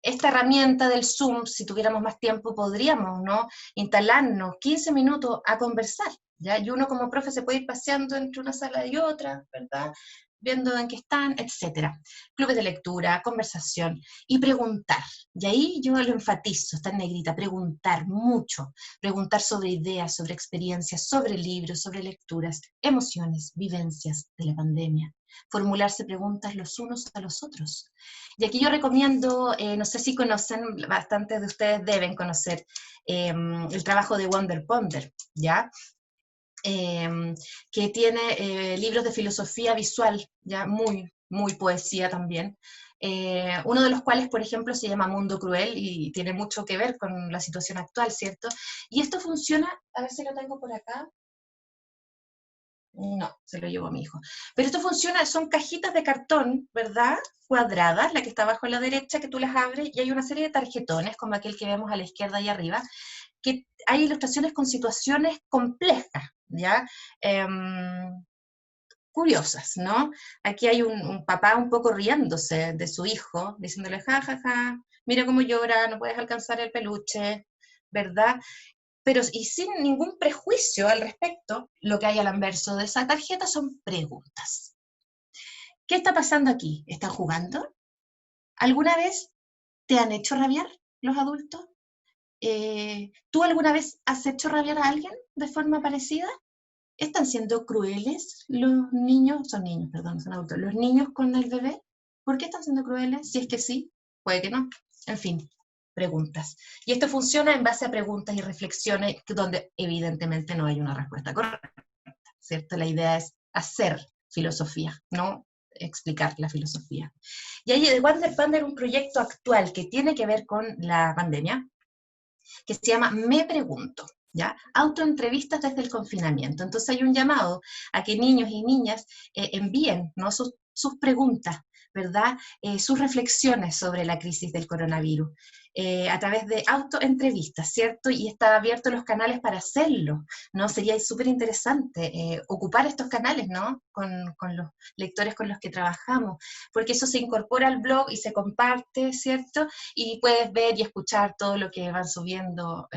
Esta herramienta del Zoom, si tuviéramos más tiempo, podríamos, ¿no? Instalarnos 15 minutos a conversar, ¿ya? Y uno como profe se puede ir paseando entre una sala y otra, ¿verdad? viendo en qué están, etc. Clubes de lectura, conversación y preguntar. Y ahí yo lo enfatizo, está en negrita, preguntar mucho. Preguntar sobre ideas, sobre experiencias, sobre libros, sobre lecturas, emociones, vivencias de la pandemia. Formularse preguntas los unos a los otros. Y aquí yo recomiendo, no sé si conocen, bastantes de ustedes deben conocer el trabajo de Wonder Ponder, ¿ya? Que tiene libros de filosofía visual, ya muy poesía también. Uno de los cuales, por ejemplo, se llama Mundo Cruel y tiene mucho que ver con la situación actual, ¿cierto? Y esto funciona, a ver si lo tengo por acá. No, se lo llevó a mi hijo. Pero esto funciona, son cajitas de cartón, ¿verdad? Cuadradas, la que está abajo a la derecha, que tú las abres, y hay una serie de tarjetones, como aquel que vemos a la izquierda y arriba, que hay ilustraciones con situaciones complejas, ¿ya? Curiosas, ¿no? Aquí hay un papá un poco riéndose de su hijo, diciéndole, ja, ja, ja, mira cómo llora, no puedes alcanzar el peluche, ¿verdad? Pero y sin ningún prejuicio al respecto, lo que hay al anverso de esa tarjeta son preguntas. ¿Qué está pasando aquí? ¿Están jugando? ¿Alguna vez te han hecho rabiar los adultos? ¿Tú alguna vez has hecho rabiar a alguien de forma parecida? ¿Están siendo crueles los niños? Son niños, perdón, son adultos. ¿Los niños con el bebé? ¿Por qué están siendo crueles? Si es que sí, puede que no. En fin, preguntas. Y esto funciona en base a preguntas y reflexiones donde evidentemente no hay una respuesta correcta, ¿cierto? La idea es hacer filosofía, no explicar la filosofía. Y ahí de Wonder Ponder un proyecto actual que tiene que ver con la pandemia, que se llama Me Pregunto, ¿ya? Autoentrevistas desde el confinamiento. Entonces hay un llamado a que niños y niñas envíen, ¿no?, sus preguntas, ¿verdad? Sus reflexiones sobre la crisis del coronavirus, a través de autoentrevistas, ¿cierto? Y está abierto los canales para hacerlo, ¿no? Sería súper interesante ocupar estos canales, ¿no? Con los lectores con los que trabajamos, porque eso se incorpora al blog y se comparte, ¿cierto? Y puedes ver y escuchar todo lo que van subiendo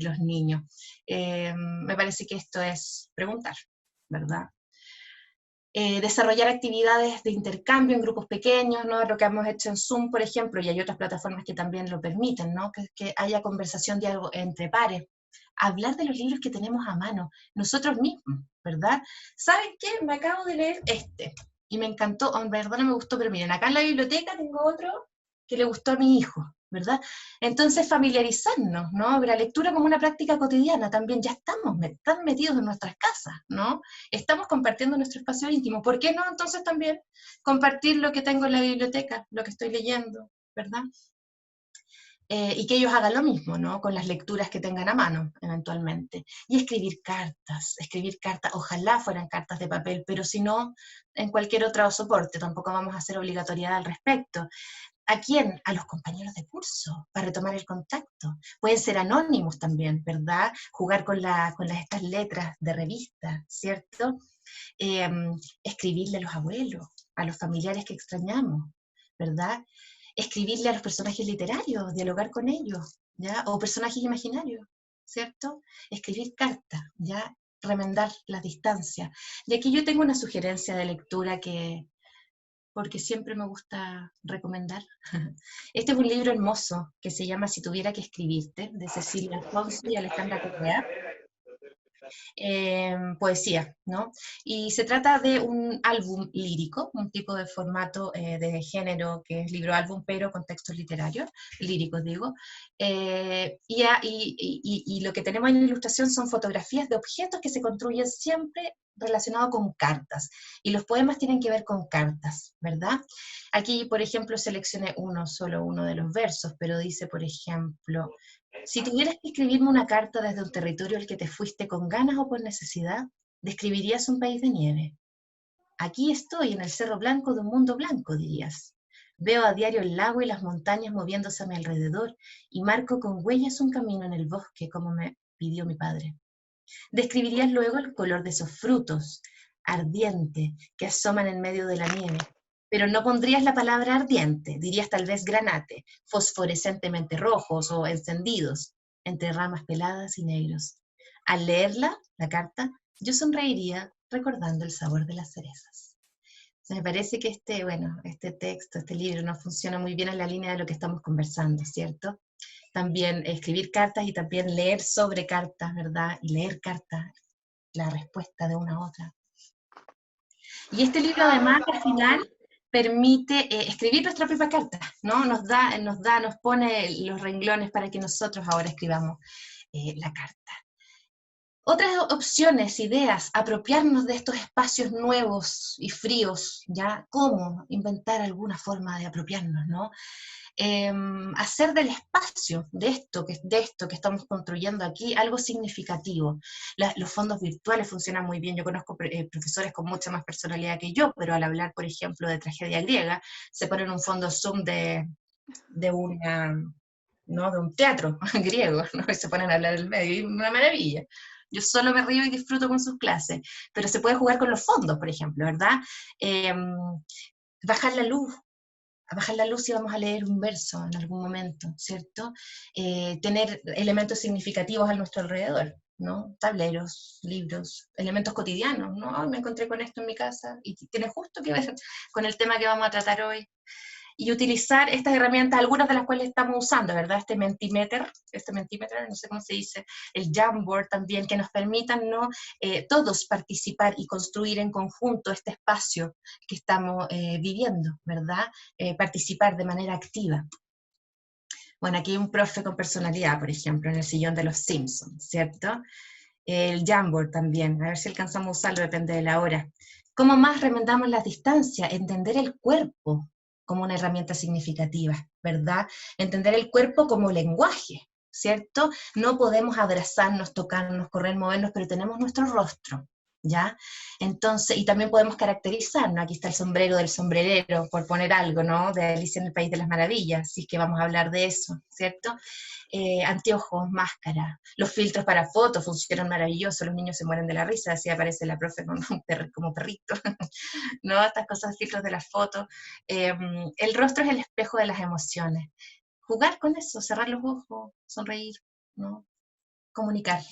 los niños. Me parece que esto es preguntar, ¿verdad? Desarrollar actividades de intercambio en grupos pequeños, ¿no? Lo que hemos hecho en Zoom, por ejemplo, y hay otras plataformas que también lo permiten, ¿no? Que haya conversación, diálogo entre pares. Hablar de los libros que tenemos a mano, nosotros mismos, ¿verdad? ¿Saben qué? Me acabo de leer este, y me encantó, en verdad no me gustó, pero miren, acá en la biblioteca tengo otro que le gustó a mi hijo, ¿verdad? Entonces familiarizarnos, ¿no? La lectura como una práctica cotidiana también, ya estamos tan metidos en nuestras casas, ¿no? Estamos compartiendo nuestro espacio íntimo, ¿por qué no entonces también compartir lo que tengo en la biblioteca, lo que estoy leyendo, ¿verdad? Y que ellos hagan lo mismo, ¿no? Con las lecturas que tengan a mano, eventualmente. Y escribir cartas, ojalá fueran cartas de papel, pero si no, en cualquier otro soporte, tampoco vamos a hacer obligatoriedad al respecto. ¿A quién? A los compañeros de curso, para retomar el contacto. Pueden ser anónimos también, ¿verdad? Jugar con estas letras de revista, ¿cierto? Escribirle a los abuelos, a los familiares que extrañamos, ¿verdad? Escribirle a los personajes literarios, dialogar con ellos, ¿ya? O personajes imaginarios, ¿cierto? Escribir cartas, ¿ya? Remendar las distancias. Y aquí yo tengo una sugerencia de lectura porque siempre me gusta recomendar. Este es un libro hermoso que se llama Si tuviera que escribirte, de Cecilia Alfonso y Alejandra Correa. Poesía, ¿no? Y se trata de un álbum lírico, un tipo de formato de género que es libro-álbum, pero con textos literarios, líricos digo, y lo que tenemos en la ilustración son fotografías de objetos que se construyen siempre relacionados con cartas, y los poemas tienen que ver con cartas, ¿verdad? Aquí, por ejemplo, seleccioné solo uno de los versos, pero dice, por ejemplo: si tuvieras que escribirme una carta desde un territorio al que te fuiste con ganas o por necesidad, describirías un país de nieve. Aquí estoy, en el Cerro Blanco de un mundo blanco, dirías. Veo a diario el lago y las montañas moviéndose a mi alrededor, y marco con huellas un camino en el bosque, como me pidió mi padre. Describirías luego el color de esos frutos, ardiente, que asoman en medio de la nieve. Pero no pondrías la palabra ardiente, dirías tal vez granate, fosforescentemente rojos o encendidos, entre ramas peladas y negros. Al leerla, la carta, yo sonreiría recordando el sabor de las cerezas. Me parece que este texto, este libro, nos funciona muy bien en la línea de lo que estamos conversando, ¿cierto? También escribir cartas y también leer sobre cartas, ¿verdad? Y leer cartas, la respuesta de una a otra. Y este libro además al final permite escribir nuestra propia carta, ¿no? Nos pone los renglones para que nosotros ahora escribamos la carta. Otras opciones, ideas, apropiarnos de estos espacios nuevos y fríos, ¿ya? ¿Cómo inventar alguna forma de apropiarnos, ¿no? Hacer del espacio, de esto que estamos construyendo aquí, algo significativo. Los fondos virtuales funcionan muy bien. Yo conozco profesores con mucha más personalidad que yo, pero al hablar, por ejemplo, de tragedia griega, se ponen un fondo Zoom de un teatro griego, ¿no? Y se ponen a hablar en el medio, y una maravilla. Yo solo me río y disfruto con sus clases, pero se puede jugar con los fondos, por ejemplo, ¿verdad? Bajar la luz y vamos a leer un verso en algún momento, ¿cierto? Tener elementos significativos a nuestro alrededor, ¿no? Tableros, libros, elementos cotidianos, ¿no? Ay, me encontré con esto en mi casa, y tiene justo que ver con el tema que vamos a tratar hoy. Y utilizar estas herramientas, algunas de las cuales estamos usando, ¿verdad? Este Mentimeter, no sé cómo se dice, el Jamboard también, que nos permitan, ¿no? Todos participar y construir en conjunto este espacio que estamos viviendo, ¿verdad? Participar de manera activa. Bueno, aquí hay un profe con personalidad, por ejemplo, en el sillón de los Simpsons, ¿cierto? El Jamboard también, a ver si alcanzamos a usarlo, depende de la hora. ¿Cómo más remendamos las distancias? Entender el cuerpo como una herramienta significativa, ¿verdad? Entender el cuerpo como lenguaje, ¿cierto? No podemos abrazarnos, tocarnos, correr, movernos, pero tenemos nuestro rostro, ¿ya? Entonces, y también podemos caracterizarnos. Aquí está el sombrero del sombrerero, por poner algo, ¿no? De Alicia en el País de las Maravillas, así que vamos a hablar de eso, ¿cierto? Anteojos, máscara, los filtros para fotos funcionan maravillosos, los niños se mueren de la risa, así aparece la profe con como perrito, ¿no? Estas cosas, filtros de las fotos. El rostro es el espejo de las emociones. Jugar con eso, cerrar los ojos, sonreír, ¿no? Comunicar.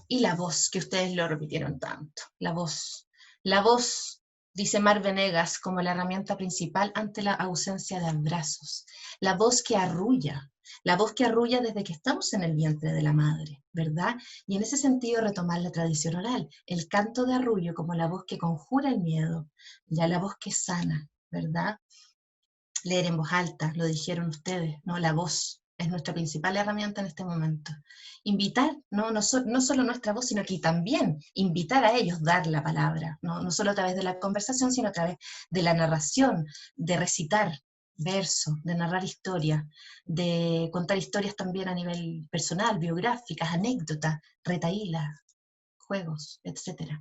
Y la voz, que ustedes lo repitieron tanto, la voz. La voz, dice Mar Venegas, como la herramienta principal ante la ausencia de abrazos. La voz que arrulla desde que estamos en el vientre de la madre, ¿verdad? Y en ese sentido retomar la tradición oral, el canto de arrullo como la voz que conjura el miedo, ya la voz que sana, ¿verdad? Leer en voz alta, lo dijeron ustedes, ¿no? La voz es nuestra principal herramienta en este momento. Invitar, no solo nuestra voz, sino que también invitar a ellos, dar la palabra, no solo a través de la conversación, sino a través de la narración, de recitar verso, de narrar historias, de contar historias también a nivel personal, biográficas, anécdotas, retahílas, juegos, etc.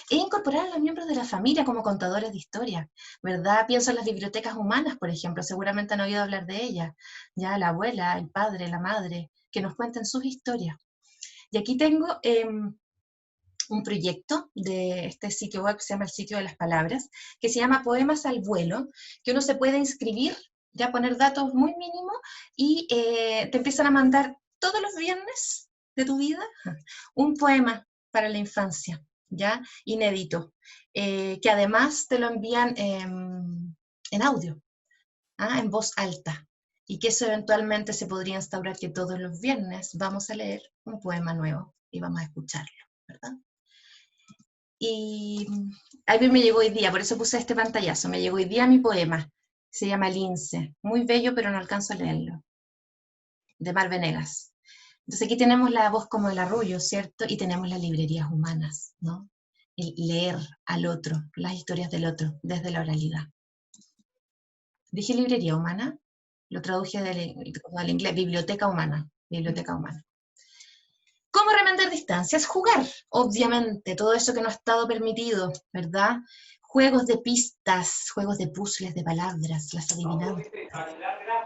E incorporar a los miembros de la familia como contadores de historias, ¿verdad? Pienso en las bibliotecas humanas, por ejemplo, seguramente han oído hablar de ellas, ya la abuela, el padre, la madre, que nos cuenten sus historias. Y aquí tengo un proyecto de este sitio web que se llama el Sitio de las Palabras, que se llama Poemas al Vuelo, que uno se puede inscribir, ya poner datos muy mínimos, y te empiezan a mandar todos los viernes de tu vida un poema para la infancia, ¿ya? Inédito, que además te lo envían en audio, en voz alta, y que eso eventualmente se podría instaurar que todos los viernes vamos a leer un poema nuevo y vamos a escucharlo, ¿verdad? Y a mí me llegó hoy día, por eso puse este pantallazo, me llegó hoy día mi poema, se llama Lince, muy bello pero no alcanzo a leerlo, de Mar Venegas. Entonces aquí tenemos la voz como el arrullo, ¿cierto? Y tenemos las librerías humanas, ¿no? El leer al otro, las historias del otro, desde la oralidad. Dije librería humana, lo traduje del inglés, biblioteca humana, biblioteca humana. ¿Cómo remendar distancias? Jugar, obviamente, todo eso que no ha estado permitido, ¿verdad? Juegos de pistas, juegos de puzzles, de palabras, las adivinanzas,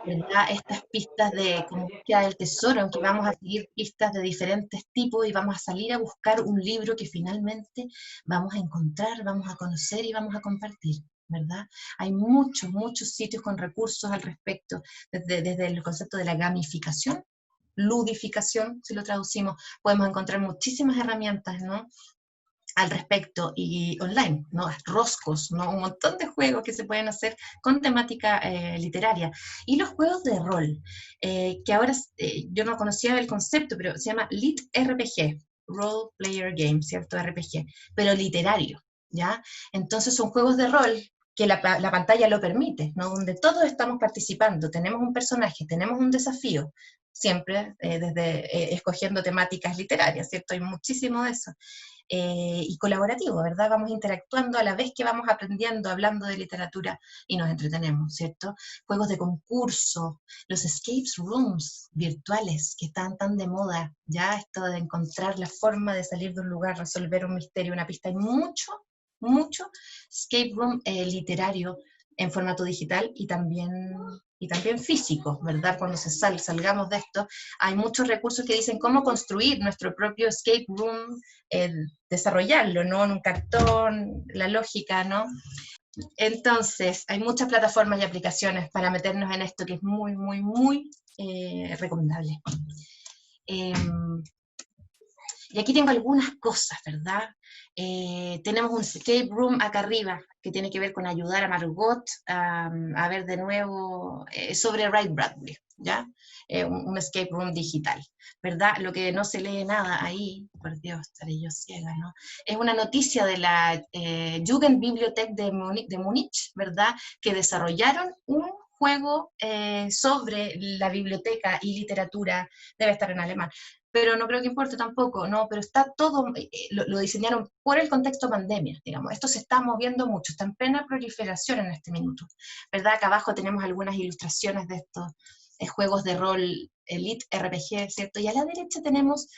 ¿verdad? Estas pistas de como búsqueda del tesoro, en que vamos a seguir pistas de diferentes tipos y vamos a salir a buscar un libro que finalmente vamos a encontrar, vamos a conocer y vamos a compartir, ¿verdad? Hay muchos sitios con recursos al respecto, desde el concepto de la gamificación, ludificación, si lo traducimos, podemos encontrar muchísimas herramientas, ¿no? al respecto, y online, ¿no? Roscos, ¿no? Un montón de juegos que se pueden hacer con temática literaria. Y los juegos de rol, que ahora yo no conocía el concepto, pero se llama Lit RPG, Role Player Game, ¿cierto? RPG, pero literario, ¿ya? Entonces son juegos de rol que la pantalla lo permite, ¿no? Donde todos estamos participando, tenemos un personaje, tenemos un desafío, siempre desde escogiendo temáticas literarias, ¿cierto? Hay muchísimo de eso. Y colaborativo, ¿verdad? Vamos interactuando a la vez que vamos aprendiendo, hablando de literatura y nos entretenemos, ¿cierto? Juegos de concurso, los escape rooms virtuales que están tan de moda, ya esto de encontrar la forma de salir de un lugar, resolver un misterio, una pista, hay mucho escape room literario en formato digital y también físico, ¿verdad? Cuando salgamos de esto, hay muchos recursos que dicen cómo construir nuestro propio escape room, desarrollarlo, ¿no? En un cartón, la lógica, ¿no? Entonces, hay muchas plataformas y aplicaciones para meternos en esto que es muy, muy, muy recomendable. Y aquí tengo algunas cosas, ¿verdad? Tenemos un escape room acá arriba que tiene que ver con ayudar a Margot a ver de nuevo sobre Ray Bradbury, ¿ya? Un escape room digital, ¿verdad? Lo que no se lee nada ahí, por Dios, estaré yo ciega, ¿no? Es una noticia de la Jugendbibliothek de Múnich, ¿verdad? Que desarrollaron un juego sobre la biblioteca y literatura, debe estar en alemán, pero no creo que importe tampoco, ¿no? Pero está todo, lo diseñaron por el contexto pandemia, digamos. Esto se está moviendo mucho, está en plena proliferación en este minuto, ¿verdad? Acá abajo tenemos algunas ilustraciones de estos juegos de rol, Elite RPG, ¿cierto? Y a la derecha tenemos,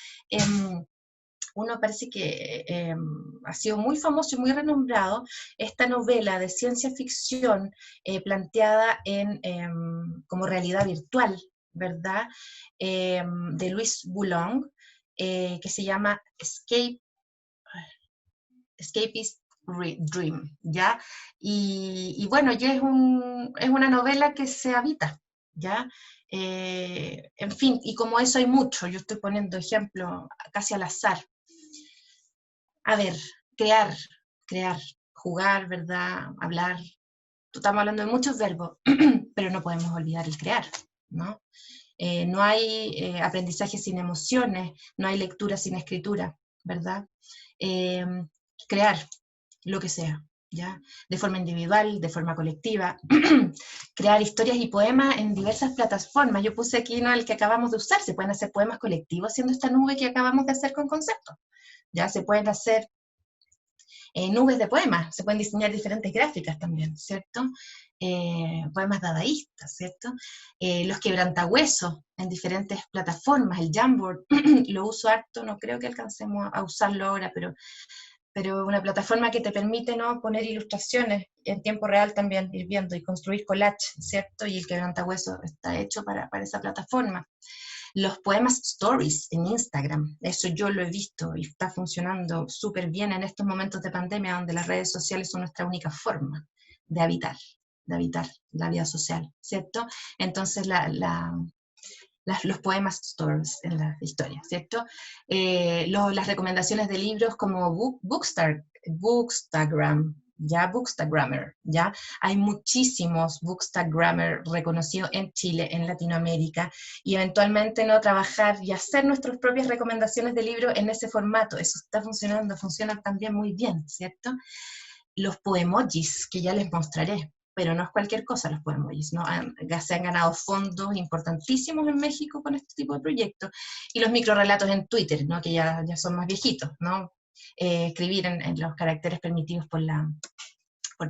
uno parece que ha sido muy famoso y muy renombrado, esta novela de ciencia ficción planteada como realidad virtual, ¿verdad? De Louis Boulogne, que se llama Escapist Dream, ¿ya? Y bueno, ya es una novela que se habita, ¿ya? En fin, y como eso hay mucho, yo estoy poniendo ejemplo casi al azar. A ver, crear, jugar, ¿verdad? Hablar. Estamos hablando de muchos verbos, pero no podemos olvidar el crear, ¿no? No hay aprendizaje sin emociones, no hay lectura sin escritura, ¿verdad? Crear lo que sea, ¿ya? De forma individual, de forma colectiva, crear historias y poemas en diversas plataformas. Yo puse aquí, ¿no?, el que acabamos de usar, se pueden hacer poemas colectivos haciendo esta nube que acabamos de hacer con conceptos, ¿ya? Se pueden hacer nubes de poemas, se pueden diseñar diferentes gráficas también, ¿cierto? Poemas dadaístas, ¿cierto? Los quebrantahuesos en diferentes plataformas, el Jamboard, lo uso harto, no creo que alcancemos a usarlo ahora, pero una plataforma que te permite, ¿no?, poner ilustraciones en tiempo real también, ir viendo y construir collage, ¿cierto? Y el quebrantahuesos está hecho para esa plataforma. Los poemas stories en Instagram, eso yo lo he visto y está funcionando súper bien en estos momentos de pandemia donde las redes sociales son nuestra única forma de habitar la vida social, ¿cierto? Entonces los poemas stories en las historias, ¿cierto? Las recomendaciones de libros como Bookstagram, ¿ya? Bookstagrammer, ¿ya? Hay muchísimos Bookstagrammer reconocidos en Chile, en Latinoamérica, y eventualmente, ¿no?, trabajar y hacer nuestras propias recomendaciones de libros en ese formato. Eso está funcionando, funciona también muy bien, ¿cierto? Los poemojis, que ya les mostraré, pero no es cualquier cosa los poemojis, ¿no? Se han ganado fondos importantísimos en México con este tipo de proyectos, y los microrelatos en Twitter, ¿no?, que ya son más viejitos, ¿no? Escribir en los caracteres permitidos por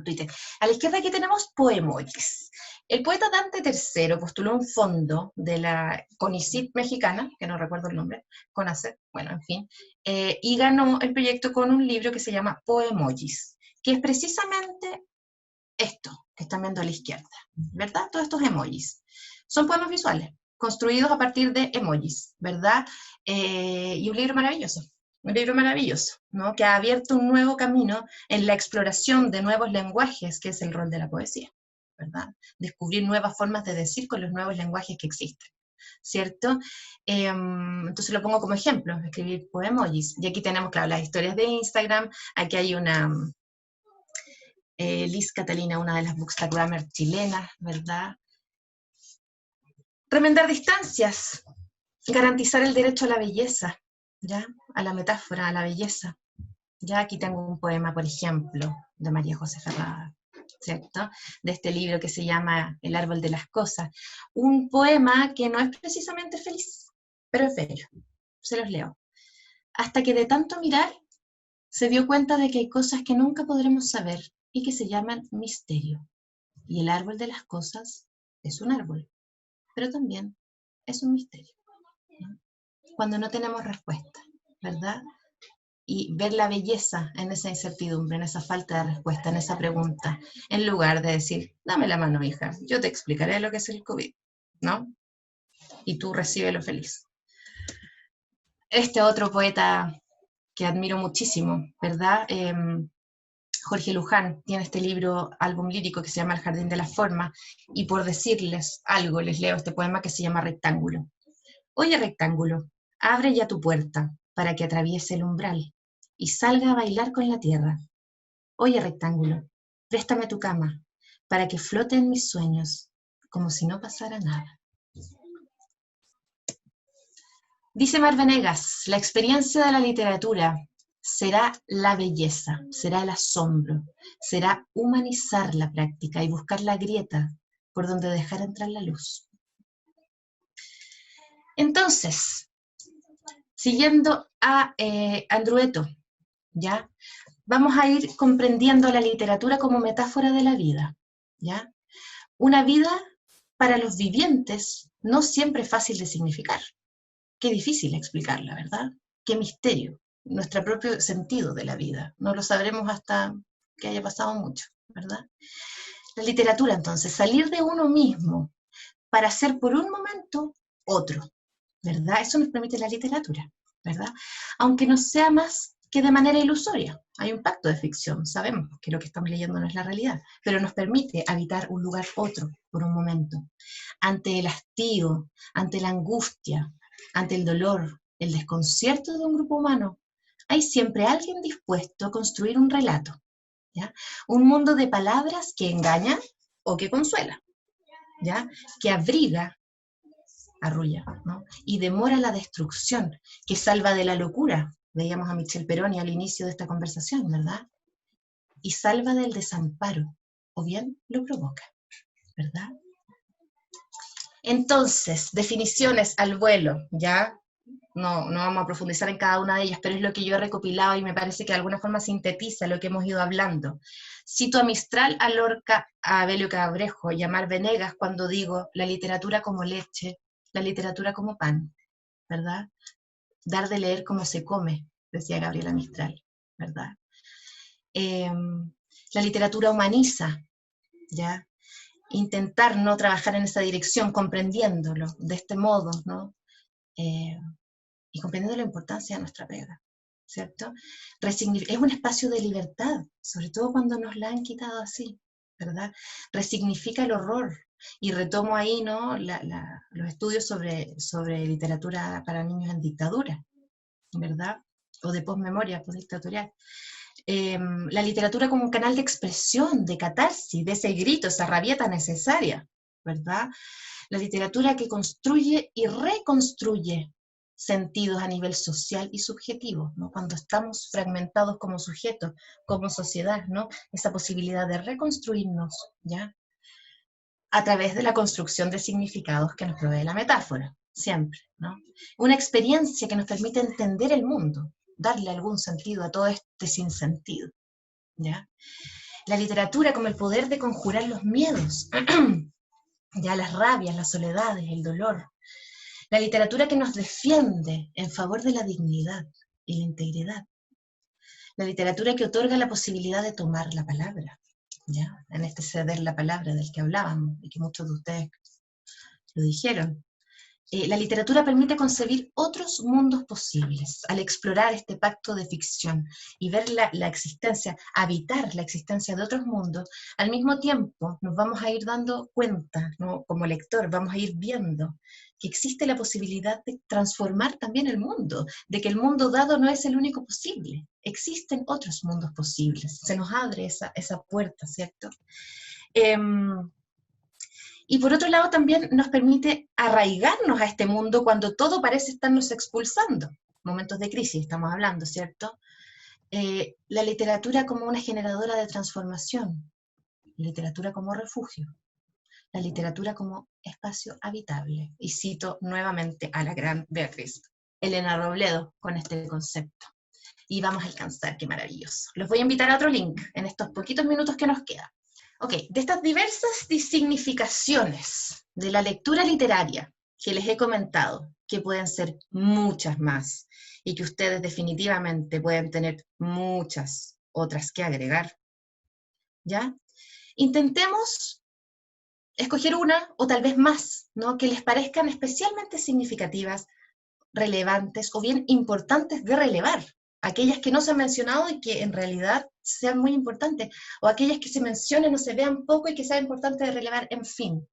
Twitter. A la izquierda aquí tenemos poemojis. El poeta Dante III postuló un fondo de la CONICYT mexicana, que no recuerdo el nombre, CONACYT, bueno, en fin, y ganó el proyecto con un libro que se llama Poemojis, que es precisamente esto que están viendo a la izquierda, ¿verdad? Todos estos emojis. Son poemas visuales, construidos a partir de emojis, ¿verdad? Y un libro maravilloso, ¿no?, que ha abierto un nuevo camino en la exploración de nuevos lenguajes, que es el rol de la poesía, ¿verdad? Descubrir nuevas formas de decir con los nuevos lenguajes que existen, ¿cierto? Entonces lo pongo como ejemplo, escribir poemojis. Y aquí tenemos, claro, las historias de Instagram. Aquí hay una Liz Catalina, una de las bookstagrammer chilenas, ¿verdad? Remendar distancias, garantizar el derecho a la belleza, ¿ya? A la metáfora, a la belleza. Ya aquí tengo un poema, por ejemplo, de María José Ferrada, ¿cierto? De este libro que se llama El árbol de las cosas. Un poema que no es precisamente feliz, pero es bello. Se los leo. Hasta que de tanto mirar, se dio cuenta de que hay cosas que nunca podremos saber y que se llaman misterio. Y el árbol de las cosas es un árbol, pero también es un misterio, ¿no? Cuando no tenemos respuesta, ¿verdad? Y ver la belleza en esa incertidumbre, en esa falta de respuesta, en esa pregunta, en lugar de decir, dame la mano, hija, yo te explicaré lo que es el COVID, ¿no? Y tú recíbelo feliz. Este otro poeta que admiro muchísimo, ¿verdad? Jorge Luján tiene este libro, álbum lírico, que se llama El jardín de la forma, y por decirles algo, les leo este poema que se llama Rectángulo. Oye, rectángulo, abre ya tu puerta para que atraviese el umbral y salga a bailar con la tierra. Oye, rectángulo, préstame tu cama para que flote en mis sueños como si no pasara nada. Dice Mar Venegas, la experiencia de la literatura será la belleza, será el asombro, será humanizar la práctica y buscar la grieta por donde dejar entrar la luz. Entonces, siguiendo a Andrueto, ¿ya? Vamos a ir comprendiendo la literatura como metáfora de la vida, ¿ya? Una vida para los vivientes no siempre es fácil de significar. Qué difícil explicarla, ¿verdad? Qué misterio, nuestro propio sentido de la vida. No lo sabremos hasta que haya pasado mucho, ¿verdad? La literatura, entonces, salir de uno mismo para ser por un momento otro, ¿verdad? Eso nos permite la literatura, ¿verdad? Aunque no sea más que de manera ilusoria. Hay un pacto de ficción, sabemos que lo que estamos leyendo no es la realidad, pero nos permite habitar un lugar otro por un momento. Ante el hastío, ante la angustia, ante el dolor, el desconcierto de un grupo humano, hay siempre alguien dispuesto a construir un relato, ¿ya? Un mundo de palabras que engaña o que consuela, ¿ya? Que abriga, arrulla, ¿no? Y demora la destrucción, que salva de la locura. Veíamos a Michel Peroni al inicio de esta conversación, ¿verdad? Y salva del desamparo, o bien lo provoca, ¿verdad? Entonces, definiciones al vuelo, ¿ya? No vamos a profundizar en cada una de ellas, pero es lo que yo he recopilado y me parece que de alguna forma sintetiza lo que hemos ido hablando. Cito a Mistral, a Lorca, a Abelio Cabrejo y a Mar Venegas cuando digo la literatura como leche, la literatura como pan, ¿verdad? Dar de leer como se come, decía Gabriela Mistral, ¿verdad? La literatura humaniza, ¿ya? Intentar no trabajar en esa dirección, comprendiéndolo de este modo, ¿no? Y comprendiendo la importancia de nuestra pega, ¿cierto? Es un espacio de libertad, sobre todo cuando nos la han quitado así, ¿verdad? Resignifica el horror, y retomo ahí, ¿no? Los estudios sobre literatura para niños en dictadura, ¿verdad? O de posmemoria, postdictatorial. La literatura como un canal de expresión, de catarsis, de ese grito, esa rabieta necesaria, ¿verdad? La literatura que construye y reconstruye sentidos a nivel social y subjetivo, ¿no? Cuando estamos fragmentados como sujetos, como sociedad, ¿no? Esa posibilidad de reconstruirnos, ¿ya? A través de la construcción de significados que nos provee la metáfora, siempre, ¿no? Una experiencia que nos permite entender el mundo, darle algún sentido a todo este sinsentido, ¿ya? La literatura como el poder de conjurar los miedos, ya las rabias, las soledades, el dolor. La literatura que nos defiende en favor de la dignidad y la integridad. La literatura que otorga la posibilidad de tomar la palabra, ¿ya? En este ceder la palabra del que hablábamos, y que muchos de ustedes lo dijeron. La literatura permite concebir otros mundos posibles, al explorar este pacto de ficción, y ver la existencia, habitar la existencia de otros mundos. Al mismo tiempo nos vamos a ir dando cuenta, ¿no? Como lector, vamos a ir viendo que existe la posibilidad de transformar también el mundo, de que el mundo dado no es el único posible, existen otros mundos posibles, se nos abre esa puerta, ¿cierto? Y por otro lado también nos permite arraigarnos a este mundo cuando todo parece estarnos expulsando, momentos de crisis estamos hablando, ¿cierto? La literatura como una generadora de transformación, literatura como refugio, la literatura como espacio habitable. Y cito nuevamente a la gran Beatriz Elena Robledo con este concepto. Y vamos a alcanzar, qué maravilloso. Los voy a invitar a otro link en estos poquitos minutos que nos quedan. Ok, de estas diversas significaciones de la lectura literaria que les he comentado, que pueden ser muchas más, y que ustedes definitivamente pueden tener muchas otras que agregar, ¿ya? Intentemos escoger una o tal vez más, ¿no? Que les parezcan especialmente significativas, relevantes o bien importantes de relevar. Aquellas que no se han mencionado y que en realidad sean muy importantes, o aquellas que se mencionen o se vean poco y que sea importante de relevar, en fin.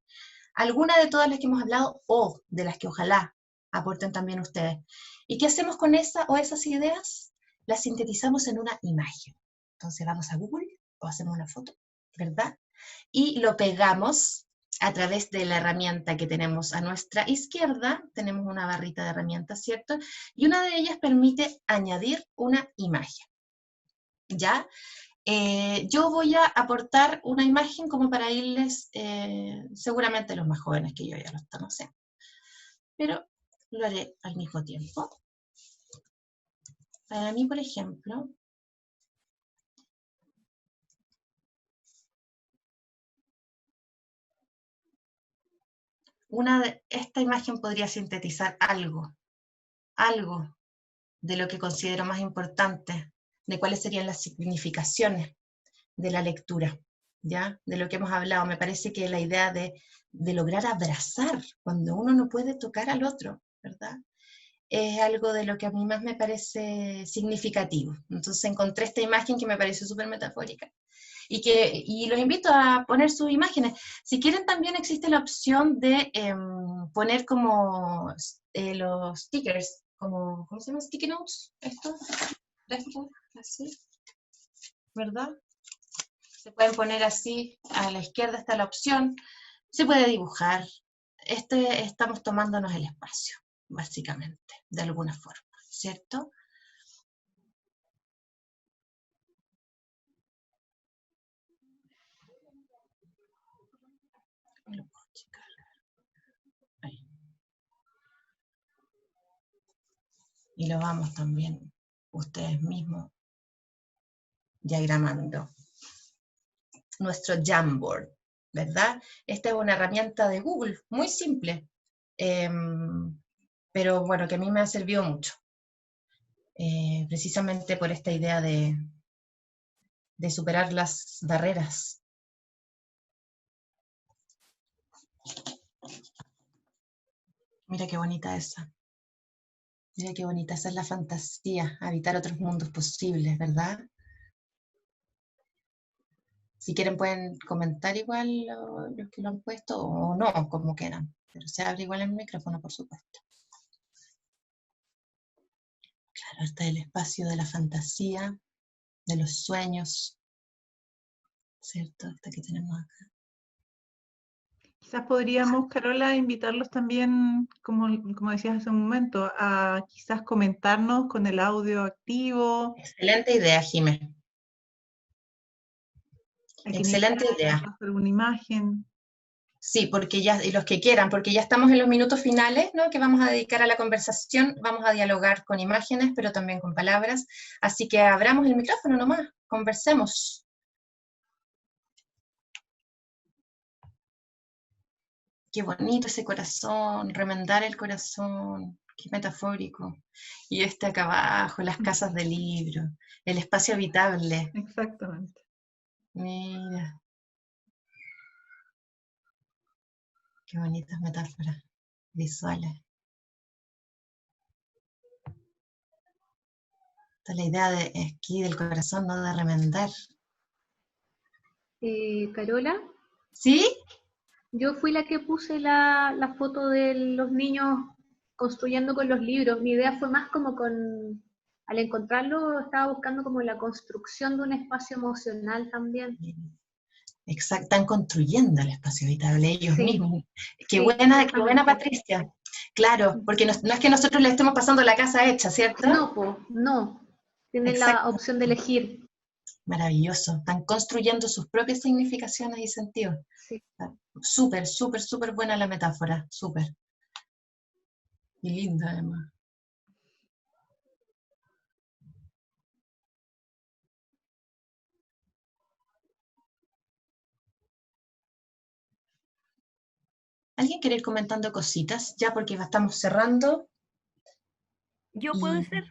Alguna de todas las que hemos hablado o de las que ojalá aporten también ustedes. ¿Y qué hacemos con esa o esas ideas? Las sintetizamos en una imagen. Entonces vamos a Google o hacemos una foto, ¿verdad? Y lo pegamos a través de la herramienta que tenemos a nuestra izquierda. Tenemos una barrita de herramientas, ¿cierto? Y una de ellas permite añadir una imagen, ¿ya? Yo voy a aportar una imagen como para irles, seguramente los más jóvenes que yo ya lo están haciendo, pero lo haré al mismo tiempo. Para mí, por ejemplo, esta imagen podría sintetizar algo de lo que considero más importante, de cuáles serían las significaciones de la lectura, ¿ya? De lo que hemos hablado. Me parece que la idea de lograr abrazar cuando uno no puede tocar al otro, ¿verdad? Es algo de lo que a mí más me parece significativo. Entonces encontré esta imagen que me pareció súper metafórica. Y los invito a poner sus imágenes. Si quieren, también existe la opción de poner como los stickers, como, ¿cómo se llama? Sticky notes, esto, así, ¿verdad? Se pueden poner así, a la izquierda está la opción, se puede dibujar. Estamos tomándonos el espacio, básicamente, de alguna forma, ¿cierto? Ahí. Y lo vamos también ustedes mismos diagramando. Nuestro Jamboard, ¿verdad? Esta es una herramienta de Google, muy simple, pero bueno, que a mí me ha servido mucho. Precisamente por esta idea de superar las barreras. Mira qué bonita esa. Mira qué bonita, esa es la fantasía, habitar otros mundos posibles, ¿verdad? Si quieren pueden comentar igual los que lo han puesto, o no, como quieran, pero se abre igual el micrófono, por supuesto. Claro, está el espacio de la fantasía, de los sueños, ¿cierto? Esta que tenemos acá. Quizás podríamos, Carola, invitarlos también, como decías hace un momento, a quizás comentarnos con el audio activo. Excelente idea, Jiménez. Excelente idea. ¿Alguna imagen? Sí, porque ya, y los que quieran, porque ya estamos en los minutos finales, ¿no? Que vamos a dedicar a la conversación, vamos a dialogar con imágenes, pero también con palabras, así que abramos el micrófono nomás, conversemos. Qué bonito ese corazón, remendar el corazón, qué metafórico. Y acá abajo, las casas de libro, el espacio habitable. Exactamente. Mira. Qué bonitas metáforas visuales. Esta es la idea de aquí del corazón, no de remendar. Carola. ¿Sí? Yo fui la que puse la foto de los niños construyendo con los libros. Mi idea fue más como al encontrarlo, estaba buscando como la construcción de un espacio emocional también. Exacto, están construyendo el espacio habitable ellos mismos. Qué Sí, buena Patricia. Claro, porque no es que nosotros le estemos pasando la casa hecha, ¿cierto? No. Tienen la opción de elegir. Maravilloso. Están construyendo sus propias significaciones y sentidos. Sí. Súper, súper, súper buena la metáfora. Súper. Y linda además. ¿Alguien quiere ir comentando cositas? Ya porque estamos cerrando. ¿Yo puedo ser?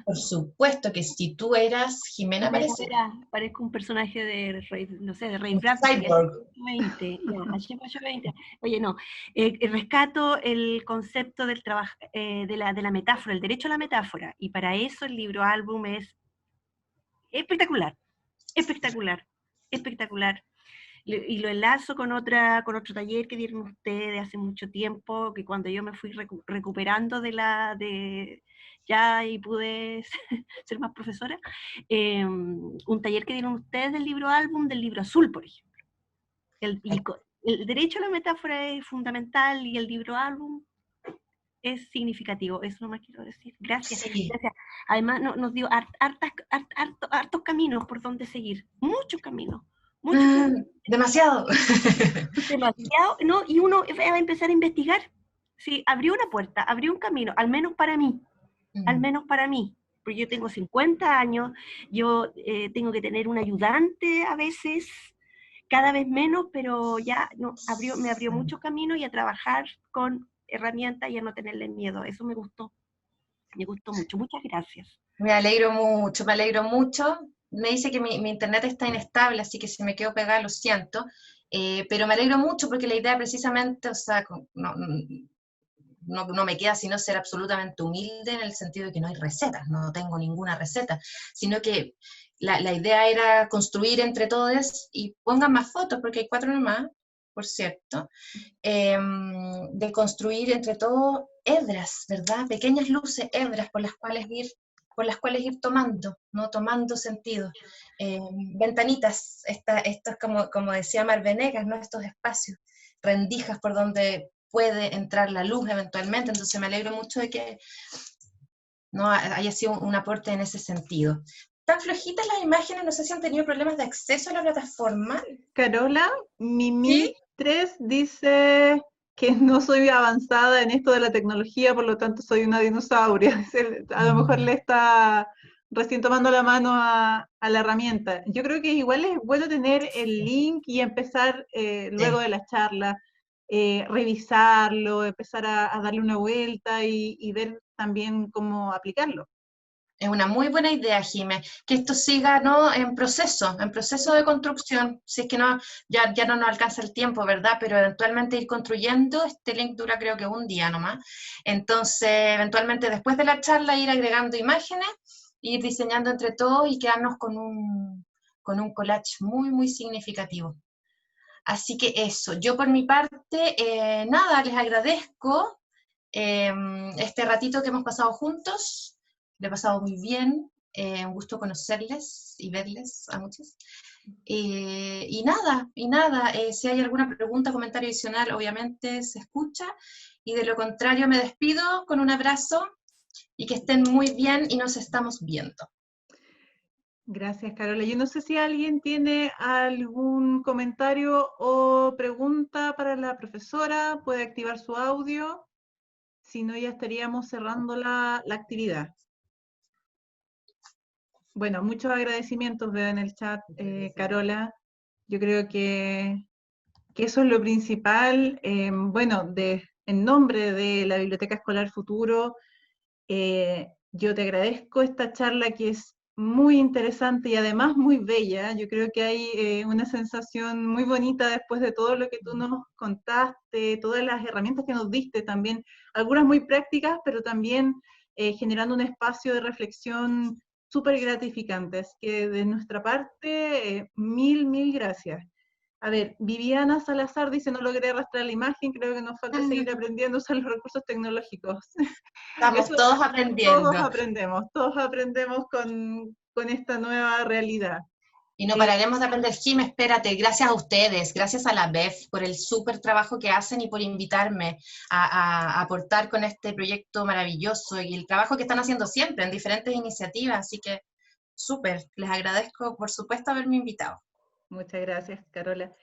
Por supuesto que si tú eras Jimena, parece. Parezco un personaje de Ray, no sé, de Ray Un Bradbury. cyborg. 20, ya, 20. Oye, no, rescato el concepto del trabajo, de la metáfora, el derecho a la metáfora, y para eso el libro álbum es espectacular, espectacular, espectacular. Y lo enlazo con otro taller que dieron ustedes hace mucho tiempo, que cuando yo me fui recuperando ya y pude ser más profesora, un taller que dieron ustedes del libro álbum, del libro azul, por ejemplo. El derecho a la metáfora es fundamental y el libro álbum es significativo, eso nomás quiero decir. Gracias. Sí. Gracias. Además nos dio hartos caminos por donde seguir, muchos caminos. Demasiado. Demasiado, ¿no? Y uno va a empezar a investigar. Sí, abrió una puerta, abrió un camino, al menos para mí, porque yo tengo 50 años, yo tengo que tener un ayudante a veces, cada vez menos, pero ya no, me abrió mucho camino y a trabajar con herramientas y a no tenerle miedo. Eso me gustó mucho. Muchas gracias. Me alegro mucho, me alegro mucho. Me dice que mi internet está inestable, así que si me quedo pegada, lo siento. Pero me alegro mucho porque la idea precisamente, o sea, no me queda sino ser absolutamente humilde en el sentido de que no hay recetas, no tengo ninguna receta, sino que la idea era construir entre todos, y pongan más fotos porque hay 4 nomás, por cierto, de construir entre todos hebras, ¿verdad? Pequeñas luces, hebras por las cuales ir tomando, ¿no? Tomando sentido. Ventanitas, estos como decía Mar Venegas, ¿no? Estos espacios, rendijas por donde puede entrar la luz eventualmente, entonces me alegro mucho de que no haya sido un aporte en ese sentido. Tan flojitas las imágenes, no sé si han tenido problemas de acceso a la plataforma. Carola, Mimi 3 dice que no soy avanzada en esto de la tecnología, por lo tanto soy una dinosaurio. A lo mejor le está recién tomando la mano a la herramienta. Yo creo que igual es bueno tener el link y empezar luego de la charla, revisarlo, empezar a darle una vuelta y ver también cómo aplicarlo. Es una muy buena idea, Jimé, que esto siga, ¿no? en proceso de construcción, si es que no, ya no nos alcanza el tiempo, ¿verdad? Pero eventualmente ir construyendo, este link dura creo que un día nomás, entonces eventualmente después de la charla ir agregando imágenes, ir diseñando entre todos y quedarnos con un collage muy, muy significativo. Así que eso, yo por mi parte, nada, les agradezco este ratito que hemos pasado juntos. Lo he pasado muy bien, un gusto conocerles y verles a muchos. Y nada, si hay alguna pregunta, comentario adicional, obviamente se escucha, y de lo contrario me despido con un abrazo, y que estén muy bien y nos estamos viendo. Gracias, Carola. Yo no sé si alguien tiene algún comentario o pregunta para la profesora, puede activar su audio, si no ya estaríamos cerrando la actividad. Bueno, muchos agradecimientos veo en el chat, Carola. Yo creo que eso es lo principal. Bueno, en nombre de la Biblioteca Escolar Futuro, yo te agradezco esta charla que es muy interesante y además muy bella. Yo creo que hay una sensación muy bonita después de todo lo que tú nos contaste, todas las herramientas que nos diste también, algunas muy prácticas, pero también generando un espacio de reflexión súper gratificante. Así que de nuestra parte, mil gracias. A ver, Viviana Salazar dice, no logré arrastrar la imagen, creo que nos falta seguir aprendiendo a usar los recursos tecnológicos. Estamos todos aprendiendo. Todos aprendemos con esta nueva realidad. Y no pararemos de aprender. Jim, espérate, gracias a ustedes, gracias a la BEF por el súper trabajo que hacen y por invitarme a aportar con este proyecto maravilloso y el trabajo que están haciendo siempre en diferentes iniciativas, así que súper, les agradezco por supuesto haberme invitado. Muchas gracias, Carola.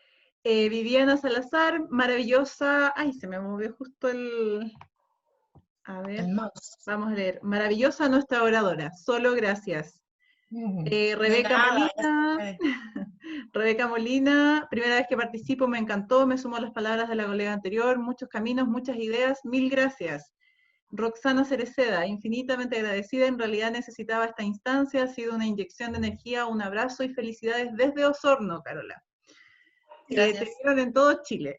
Viviana Salazar, maravillosa, ay, se me movió justo a ver, vamos a leer, maravillosa nuestra oradora, solo gracias. Rebeca Molina, primera vez que participo, me encantó, me sumo a las palabras de la colega anterior, muchos caminos, muchas ideas, mil gracias. Roxana Cereceda, infinitamente agradecida, en realidad necesitaba esta instancia, ha sido una inyección de energía, un abrazo y felicidades desde Osorno, Carola. Te vieron en todo Chile.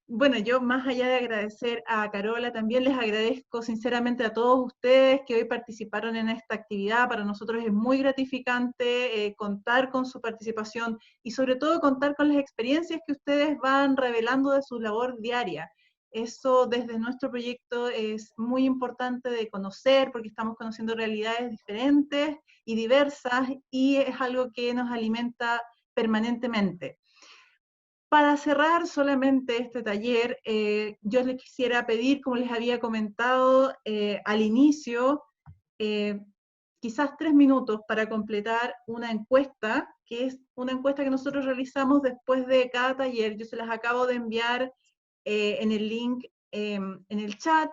Bueno, yo más allá de agradecer a Carola, también les agradezco sinceramente a todos ustedes que hoy participaron en esta actividad. Para nosotros es muy gratificante contar con su participación y sobre todo contar con las experiencias que ustedes van revelando de su labor diaria. Eso desde nuestro proyecto es muy importante de conocer porque estamos conociendo realidades diferentes y diversas y es algo que nos alimenta permanentemente. Para cerrar solamente este taller, yo les quisiera pedir, como les había comentado al inicio, quizás 3 minutos para completar una encuesta, que es una encuesta que nosotros realizamos después de cada taller. Yo se las acabo de enviar en el link en el chat.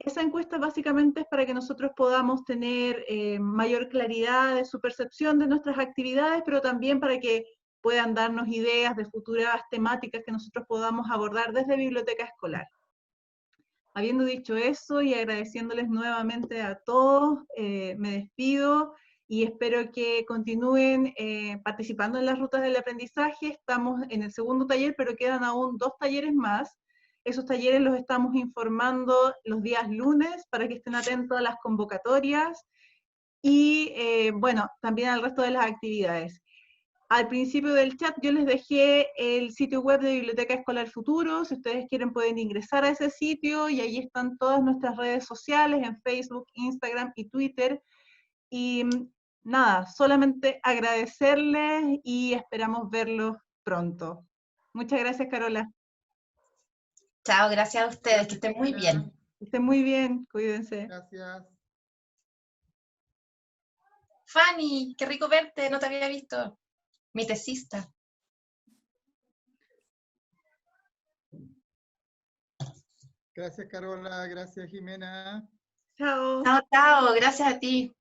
Esa encuesta básicamente es para que nosotros podamos tener mayor claridad de su percepción de nuestras actividades, pero también para que puedan darnos ideas de futuras temáticas que nosotros podamos abordar desde Biblioteca Escolar. Habiendo dicho eso y agradeciéndoles nuevamente a todos, me despido y espero que continúen participando en las rutas del aprendizaje. Estamos en el segundo taller, pero quedan aún 2 talleres más. Esos talleres los estamos informando los días lunes para que estén atentos a las convocatorias y, bueno, también al resto de las actividades. Al principio del chat yo les dejé el sitio web de Biblioteca Escolar Futuro. Si ustedes quieren pueden ingresar a ese sitio y ahí están todas nuestras redes sociales en Facebook, Instagram y Twitter. Y nada, solamente agradecerles y esperamos verlos pronto. Muchas gracias, Carola. Chao, gracias a ustedes, que estén muy bien. Que estén muy bien, cuídense. Gracias. Fanny, qué rico verte, no te había visto. Mi tesista. Gracias, Carola. Gracias, Jimena. Chao. Chao, chao. Gracias a ti.